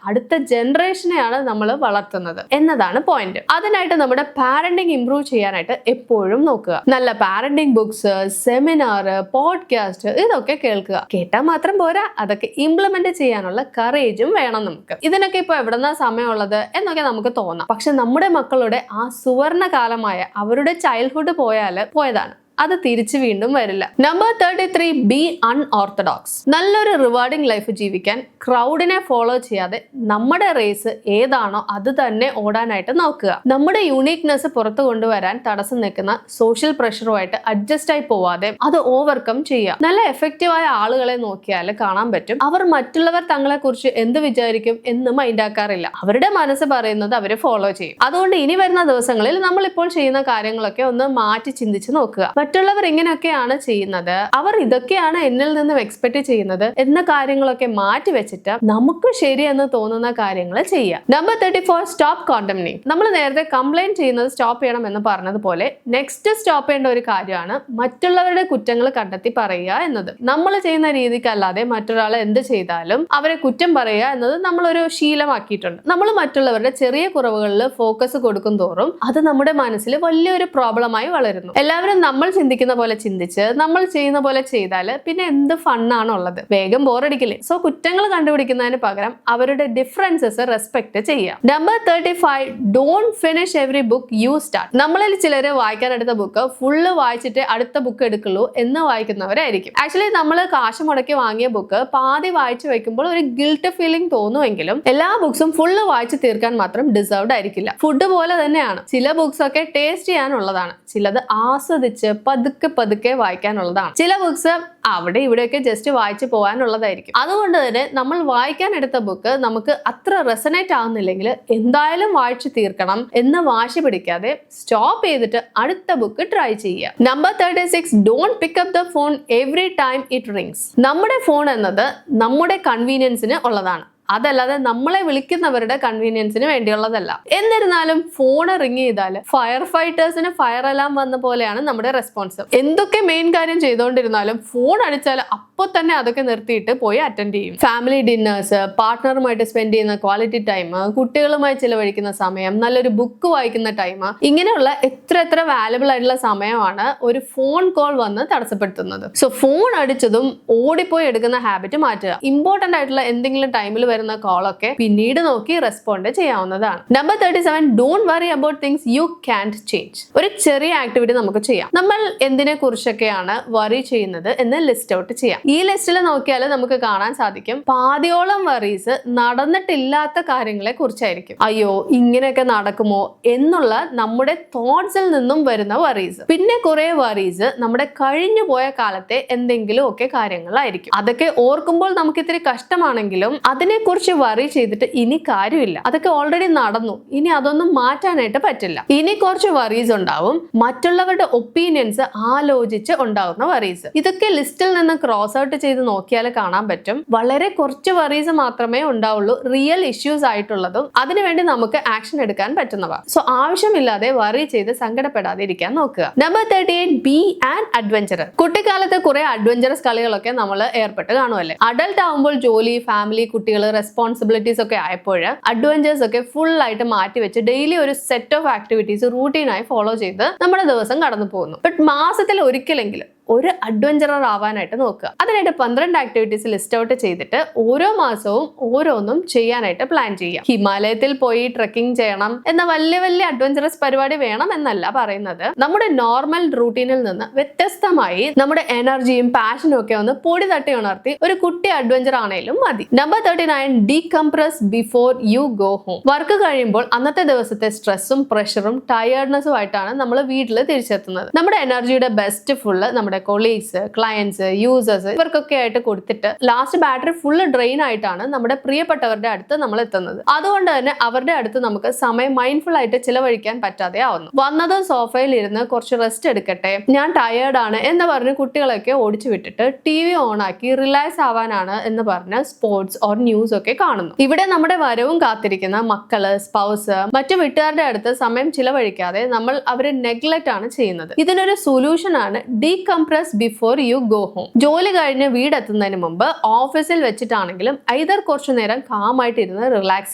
അടുത്ത ജനറേഷനെയാണ് നമ്മൾ വളർത്തുന്നത് എന്നതാണ് പോയിന്റ്. അതിനായിട്ട് നമ്മുടെ പാരന്റിങ് ഇംപ്രൂവ് ചെയ്യാനായിട്ട് എപ്പോഴും നോക്കുക. നല്ല പാരന്റിങ് ബുക്സ്, സെമിനാർ, പോഡ്കാസ്റ്റ് ഇതൊക്കെ കേൾക്കുക. കേട്ടാൽ മാത്രം പോരാ, അതൊക്കെ ഇംപ്ലിമെന്റ് ചെയ്യാനുള്ള കറേജും വേണം നമുക്ക്. ഇതിനൊക്കെ ഇപ്പൊ എവിടെന്നാ സമയമുള്ളത് എന്നൊക്കെ നമുക്ക് തോന്നാം. പക്ഷെ നമ്മുടെ മക്കളുടെ ആ സുവർണ കാലമായ അവരുടെ ചൈൽഡ്ഹുഡ് പോയതാണ്, അത് തിരിച്ചു വീണ്ടും വരില്ല. Number 33, B unorthodox. നല്ലൊരു റിവാർഡിംഗ് ലൈഫ് ജീവിക്കാൻ ക്രൗഡിനെ ഫോളോ ചെയ്യാതെ നമ്മുടെ റേസ് ഏതാണോ അത് തന്നെ ഓടാനായിട്ട് നോക്കുക. നമ്മുടെ യൂണീക്നെസ് പുറത്തു കൊണ്ടുവരാൻ തടസ്സം നിൽക്കുന്ന സോഷ്യൽ പ്രഷറുമായിട്ട് അഡ്ജസ്റ്റ് ആയി പോവാതെ അത് ഓവർകം ചെയ്യുക. നല്ല എഫക്റ്റീവായ ആളുകളെ നോക്കിയാൽ കാണാൻ പറ്റും, അവർ മറ്റുള്ളവർ തങ്ങളെ കുറിച്ച് എന്ത് വിചാരിക്കും എന്ന് മൈൻഡാക്കാറില്ല. അവരുടെ മനസ്സ് പറയുന്നത് അവര് ഫോളോ ചെയ്യും. അതുകൊണ്ട് ഇനി വരുന്ന ദിവസങ്ങളിൽ നമ്മൾ ഇപ്പോൾ ചെയ്യുന്ന കാര്യങ്ങളൊക്കെ ഒന്ന് മാറ്റി ചിന്തിച്ച് നോക്കുക. മറ്റുള്ളവർ ഇങ്ങനെയൊക്കെയാണ് ചെയ്യുന്നത്, അവർ ഇതൊക്കെയാണ് എന്നിൽ നിന്നും എക്സ്പെക്ട് ചെയ്യുന്നത് എന്ന കാര്യങ്ങളൊക്കെ മാറ്റി വെച്ചിട്ട് നമുക്ക് ശരിയെന്ന് തോന്നുന്ന കാര്യങ്ങൾ ചെയ്യുക. Number 34, stop condemnate. നമ്മൾ നേരത്തെ കംപ്ലൈന്റ് ചെയ്യുന്നത് സ്റ്റോപ്പ് ചെയ്യണം എന്ന് പറഞ്ഞതുപോലെ നെക്സ്റ്റ് സ്റ്റോപ്പ് ചെയ്യേണ്ട ഒരു കാര്യമാണ് മറ്റുള്ളവരുടെ കുറ്റങ്ങൾ കണ്ടെത്തി പറയുക എന്നത്. നമ്മൾ ചെയ്യുന്ന രീതിക്കല്ലാതെ മറ്റൊരാൾ എന്ത് ചെയ്താലും അവരെ കുറ്റം പറയുക എന്നത് നമ്മളൊരു ശീലമാക്കിയിട്ടുണ്ട്. നമ്മൾ മറ്റുള്ളവരുടെ ചെറിയ കുറവുകളിൽ ഫോക്കസ് കൊടുക്കും തോറും അത് നമ്മുടെ മനസ്സിൽ വലിയൊരു പ്രോബ്ലമായി വളരുന്നു. എല്ലാവരും നമ്മൾ ചിന്തിക്കുന്ന പോലെ ചിന്തിച്ച് നമ്മൾ ചെയ്യുന്ന പോലെ ചെയ്താൽ പിന്നെ എന്ത് ഫണ്ണാണുള്ളത്? വേഗം ബോറടിക്കില്ലേ? സോ കുറ്റങ്ങൾ കണ്ടുപിടിക്കുന്നതിന് പകരം അവരുടെ ഡിഫറൻസസ് റെസ്പെക്ട് ചെയ്യാം. Number 35, don't finish every book you start. നമ്മളിൽ ചിലര് വായിക്കാൻ എടുത്ത ബുക്ക് ഫുള്ള് വായിച്ചിട്ട് അടുത്ത ബുക്ക് എടുക്കുള്ളൂ എന്ന് വായിക്കുന്നവരായിരിക്കും. ആക്ച്വലി നമ്മൾ കാശ് മുടക്കി വാങ്ങിയ ബുക്ക് പാതി വായിച്ചു വെക്കുമ്പോൾ ഒരു ഗിൽട്ട് ഫീലിംഗ് തോന്നുമെങ്കിലും എല്ലാ ബുക്സും ഫുള്ള് വായിച്ചു തീർക്കാൻ മാത്രം ഡിസേർവ്ഡ് ആയിരിക്കില്ല. ഫുഡ് പോലെ തന്നെയാണ്, ചില ബുക്സ് ഒക്കെ ടേസ്റ്റ് ചെയ്യാനുള്ളതാണ്, ചിലത് ആസ്വദിച്ച് പതുക്കെ വായിക്കാനുള്ളതാണ്. ചില ബുക്സ് അവിടെ ഇവിടെയൊക്കെ ജസ്റ്റ് വായിച്ചു പോകാനുള്ളതായിരിക്കും. അതുകൊണ്ട് തന്നെ നമ്മൾ വായിക്കാൻ എടുത്ത ബുക്ക് നമുക്ക് അത്ര റെസനേറ്റ് ആവുന്നില്ലെങ്കിൽ എന്തായാലും വായിച്ചു തീർക്കണം എന്ന് വാശി പിടിക്കാതെ സ്റ്റോപ്പ് ചെയ്തിട്ട് അടുത്ത ബുക്ക് ട്രൈ ചെയ്യുക. Number 36, don't pick up the phone every time it rings. നമ്മുടെ ഫോൺ എന്നത് നമ്മുടെ കൺവീനിയൻസിന് ഉള്ളതാണ്, അതല്ലാതെ നമ്മളെ വിളിക്കുന്നവരുടെ കൺവീനിയൻസിന് വേണ്ടിയുള്ളതല്ല. എന്നിരുന്നാലും ഫോൺ റിങ് ചെയ്താൽ ഫയർ ഫൈറ്റേഴ്സിന് ഫയർ അലാം വന്ന പോലെയാണ് നമ്മുടെ റെസ്പോൺസ്. എന്തൊക്കെ മെയിൻ കാര്യം ചെയ്തുകൊണ്ടിരുന്നാലും ഫോൺ അടിച്ചാൽ അപ്പോൾ തന്നെ അതൊക്കെ നിർത്തിയിട്ട് പോയി അറ്റൻഡ് ചെയ്യും. ഫാമിലി ഡിന്നേഴ്സ്, പാർട്ട്ണറുമായിട്ട് സ്പെൻഡ് ചെയ്യുന്ന ക്വാളിറ്റി ടൈം, കുട്ടികളുമായി ചിലവഴിക്കുന്ന സമയം, നല്ലൊരു ബുക്ക് വായിക്കുന്ന ടൈം, ഇങ്ങനെയുള്ള എത്ര വാല്യുബിൾ ആയിട്ടുള്ള സമയമാണ് ഒരു ഫോൺ കോൾ വന്ന് തടസ്സപ്പെടുത്തുന്നത്. സോ ഫോൺ അടിച്ചതും ഓടിപ്പോയി എടുക്കുന്ന ഹാബിറ്റ് മാറ്റുക. ഇമ്പോർട്ടന്റ് ആയിട്ടുള്ള എന്തെങ്കിലും ടൈമിൽ വരുന്ന കോളൊക്കെ പിന്നീട് നോക്കി റെസ്പോണ്ട് ചെയ്യാവുന്നതാണ്. Number 37, don't worry about things you can't change. ഒരു ചെറിയ ആക്ടിവിറ്റി നമുക്ക് ചെയ്യാം. നമ്മൾ എന്തിനെ കുറിച്ചൊക്കെയാണ് വറി ചെയ്യുന്നത് എന്ന് ലിസ്റ്റ് ഔട്ട് ചെയ്യാം. ഈ ലിസ്റ്റിൽ നോക്കിയാൽ നമുക്ക് കാണാൻ സാധിക്കും പാതിയോളം വറീസ് നടന്നിട്ടില്ലാത്ത കാര്യങ്ങളെ കുറിച്ചായിരിക്കും. അയ്യോ ഇങ്ങനെയൊക്കെ നടക്കുമോ എന്നുള്ള നമ്മുടെ തോട്ട്സിൽ നിന്നും വരുന്ന വറീസ്. പിന്നെ കുറെ വറീസ് നമ്മുടെ കഴിഞ്ഞു പോയ കാലത്തെ എന്തെങ്കിലും ഒക്കെ കാര്യങ്ങളായിരിക്കും. അതൊക്കെ ഓർക്കുമ്പോൾ നമുക്ക് ഇത്തിരി കഷ്ടമാണെങ്കിലും അതിനെ കുറിച്ച് വറി ചെയ്തിട്ട് ഇനി കാര്യമില്ല, അതൊക്കെ ഓൾറെഡി നടന്നു, ഇനി അതൊന്നും മാറ്റാനായിട്ട് പറ്റില്ല. ഇനി കുറച്ച് വറീസ് ഉണ്ടാവും, മറ്റുള്ളവരുടെ ഒപ്പീനിയൻസ് ആലോചിച്ച് ഉണ്ടാകുന്ന വറീസ്. ഇതൊക്കെ ലിസ്റ്റിൽ നിന്ന് ക്രോസ് ഔട്ട് ചെയ്ത് നോക്കിയാൽ കാണാൻ പറ്റും വളരെ കുറച്ച് വറീസ് മാത്രമേ ഉണ്ടാവുള്ളൂ റിയൽ ഇഷ്യൂസ് ആയിട്ടുള്ളതും അതിനുവേണ്ടി നമുക്ക് ആക്ഷൻ എടുക്കാൻ പറ്റുന്നവ. സോ ആവശ്യമില്ലാതെ വറി ചെയ്ത് സങ്കടപ്പെടാതെ ഇരിക്കാൻ നോക്കുക. Number 38, B and adventurer. കുട്ടിക്കാലത്ത് കുറെ അഡ്വഞ്ചറസ് കളികളൊക്കെ നമ്മൾ ഏർപ്പെട്ട് കാണുമല്ലേ. അഡൽട്ട് ആവുമ്പോൾ ജോലി, ഫാമിലി, കുട്ടികൾ, റെസ്പോൺസിബിലിറ്റീസ് ഒക്കെ ആയപ്പോൾ അഡ്വഞ്ചേഴ്സ് ഒക്കെ ഫുൾ ആയിട്ട് മാറ്റി വെച്ച് ഡെയിലി ഒരു സെറ്റ് ഓഫ് ആക്ടിവിറ്റീസ് റൂട്ടീനായി ഫോളോ ചെയ്ത് നമ്മുടെ ദിവസം കടന്നു പോകുന്നു. ബട്ട് മാസത്തിൽ ഒരിക്കലെങ്കിലും ഒരു അഡ്വഞ്ചറർ ആവാനായിട്ട് നോക്കുക. അതിനായിട്ട് 12 ആക്ടിവിറ്റീസ് ലിസ്റ്റ് ഔട്ട് ചെയ്തിട്ട് ഓരോ മാസവും ഓരോന്നും ചെയ്യാനായിട്ട് പ്ലാൻ ചെയ്യുക. ഹിമാലയത്തിൽ പോയി ട്രെക്കിംഗ് ചെയ്യണം എന്ന വലിയ വലിയ അഡ്വഞ്ചറസ് പരിപാടി വേണം എന്നല്ല പറയുന്നത്. നമ്മുടെ നോർമൽ റൂട്ടീനിൽ നിന്ന് വ്യത്യസ്തമായി നമ്മുടെ എനർജിയും പാഷനും ഒക്കെ ഒന്ന് പൊടി തട്ടി ഉണർത്തി ഒരു കുട്ടി അഡ്വഞ്ചർ ആണെങ്കിലും മതി. Number 39, decompress before you go home. Work കഴിയുമ്പോൾ അന്നത്തെ ദിവസത്തെ സ്ട്രെസ്സും പ്രഷറും ടയേർഡ്നെസ്സും ആയിട്ടാണ് നമ്മൾ വീട്ടിൽ തിരിച്ചെത്തുന്നത്. നമ്മുടെ എനർജിയുടെ ബെസ്റ്റ് ഫുള്ള് നമ്മുടെ കൊളീഗ്സ്, ക്ലയൻസ്, യൂസേഴ്സ് ഇവർക്കൊക്കെ ആയിട്ട് കൊടുത്തിട്ട് ലാസ്റ്റ് ബാറ്ററി ഫുള്ള് ഡ്രെയിൻ ആയിട്ടാണ് നമ്മുടെ പ്രിയപ്പെട്ടവരുടെ അടുത്ത് നമ്മൾ എത്തുന്നത്. അതുകൊണ്ട് തന്നെ അവരുടെ അടുത്ത് നമുക്ക് സമയം മൈൻഡ്ഫുൾ ആയിട്ട് ചിലവഴിക്കാൻ പറ്റാതെ ആവുന്നു. വന്നതും സോഫയിൽ ഇരുന്ന് കുറച്ച് റെസ്റ്റ് എടുക്കട്ടെ, ഞാൻ ടയേർഡ് ആണ് എന്ന് പറഞ്ഞ് കുട്ടികളൊക്കെ ഓടിച്ചു വിട്ടിട്ട് TV ഓൺ ആക്കി റിലാക്സ് ആവാനാണ് എന്ന് പറഞ്ഞ് സ്പോർട്സ് ഓർ ന്യൂസ് ഒക്കെ കാണുന്നു. ഇവിടെ നമ്മുടെ വരവും കാത്തിരിക്കുന്ന മക്കള്, സ്പൗസ്, മറ്റു വീട്ടുകാരുടെ അടുത്ത് സമയം ചിലവഴിക്കാതെ നമ്മൾ അവരെ നെഗ്ലക്റ്റ് ആണ് ചെയ്യുന്നത്. ഇതിനൊരു സൊല്യൂഷൻ ആണ് decompress before you go home. ജോലി കഴിഞ്ഞ് വീടെത്തുന്നതിന് മുമ്പ് ഓഫീസിൽ വെച്ചിട്ടാണെങ്കിലും ഐദർ കുറച്ചു നേരം കാമായിട്ട് ഇരുന്ന് റിലാക്സ്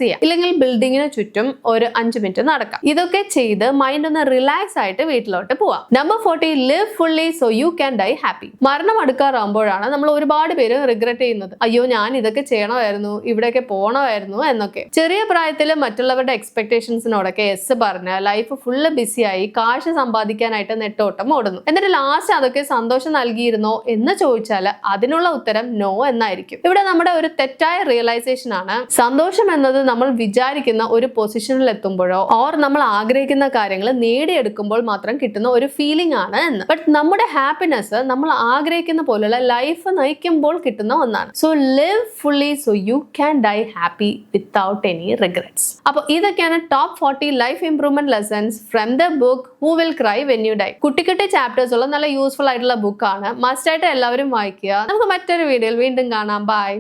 ചെയ്യാം, ഇല്ലെങ്കിൽ ബിൽഡിങ്ങിന് ചുറ്റും ഒരു 5 മിനിറ്റ് നടക്കാം. ഇതൊക്കെ ചെയ്ത് മൈൻഡ് ഒന്ന് റിലാക്സ് ആയിട്ട് വീട്ടിലോട്ട് പോവാം. Number 40, live fully so you can dye happy. മരണം അടുക്കാറാകുമ്പോഴാണ് നമ്മൾ ഒരുപാട് പേര് റിഗ്രറ്റ് ചെയ്യുന്നത്. അയ്യോ ഞാൻ ഇതൊക്കെ ചെയ്യണമായിരുന്നു, ഇവിടെയൊക്കെ പോകണമായിരുന്നു എന്നൊക്കെ. ചെറിയ പ്രായത്തിൽ മറ്റുള്ളവരുടെ എക്സ്പെക്ടേഷൻസിനോടൊക്കെ എസ് പറഞ്ഞ് ലൈഫ് ഫുള്ള് ബിസിയായി കാശ് സമ്പാദിക്കാനായിട്ട് നെട്ടോട്ടം ഓടുന്നു. എന്നിട്ട് ലാസ്റ്റ് അതൊക്കെ സന്തോഷം നൽകിയിരുന്നോ എന്ന് ചോദിച്ചാൽ അതിനുള്ള ഉത്തരം നോ എന്നായിരിക്കും. ഇവിടെ നമ്മുടെ ഒരു തെറ്റായ റിയലൈസേഷൻ ആണ് സന്തോഷം എന്നത് നമ്മൾ വിചാരിക്കുന്ന ഒരു പൊസിഷനിൽ എത്തുമ്പോഴോ ഓർ നമ്മൾ ആഗ്രഹിക്കുന്ന കാര്യങ്ങൾ നേടിയെടുക്കുമ്പോൾ മാത്രം കിട്ടുന്ന ഒരു ഫീലിംഗ് ആണ് എന്ന്. ബട്ട് നമ്മുടെ ഹാപ്പിനെസ് നമ്മൾ ആഗ്രഹിക്കുന്ന പോലുള്ള ലൈഫ് നയിക്കുമ്പോൾ കിട്ടുന്ന ഒന്നാണ്. So live fully so you can dye happy without any regrets. അപ്പോൾ ഇതൊക്കെയാണ് top 40 life improvement lessons from the book who will cry when you dye. കുട്ടി കുട്ടി ചാപ്റ്റേഴ്സ് ഉള്ള നല്ല യൂസ്ഫുൾ ആയിട്ടുള്ള ബുക്കാണ്. മസ്റ്റ് ആയിട്ട് എല്ലാവരും വായിക്കുക. നമുക്ക് മറ്റൊരു വീഡിയോയിൽ വീണ്ടും കാണാം. ബൈ.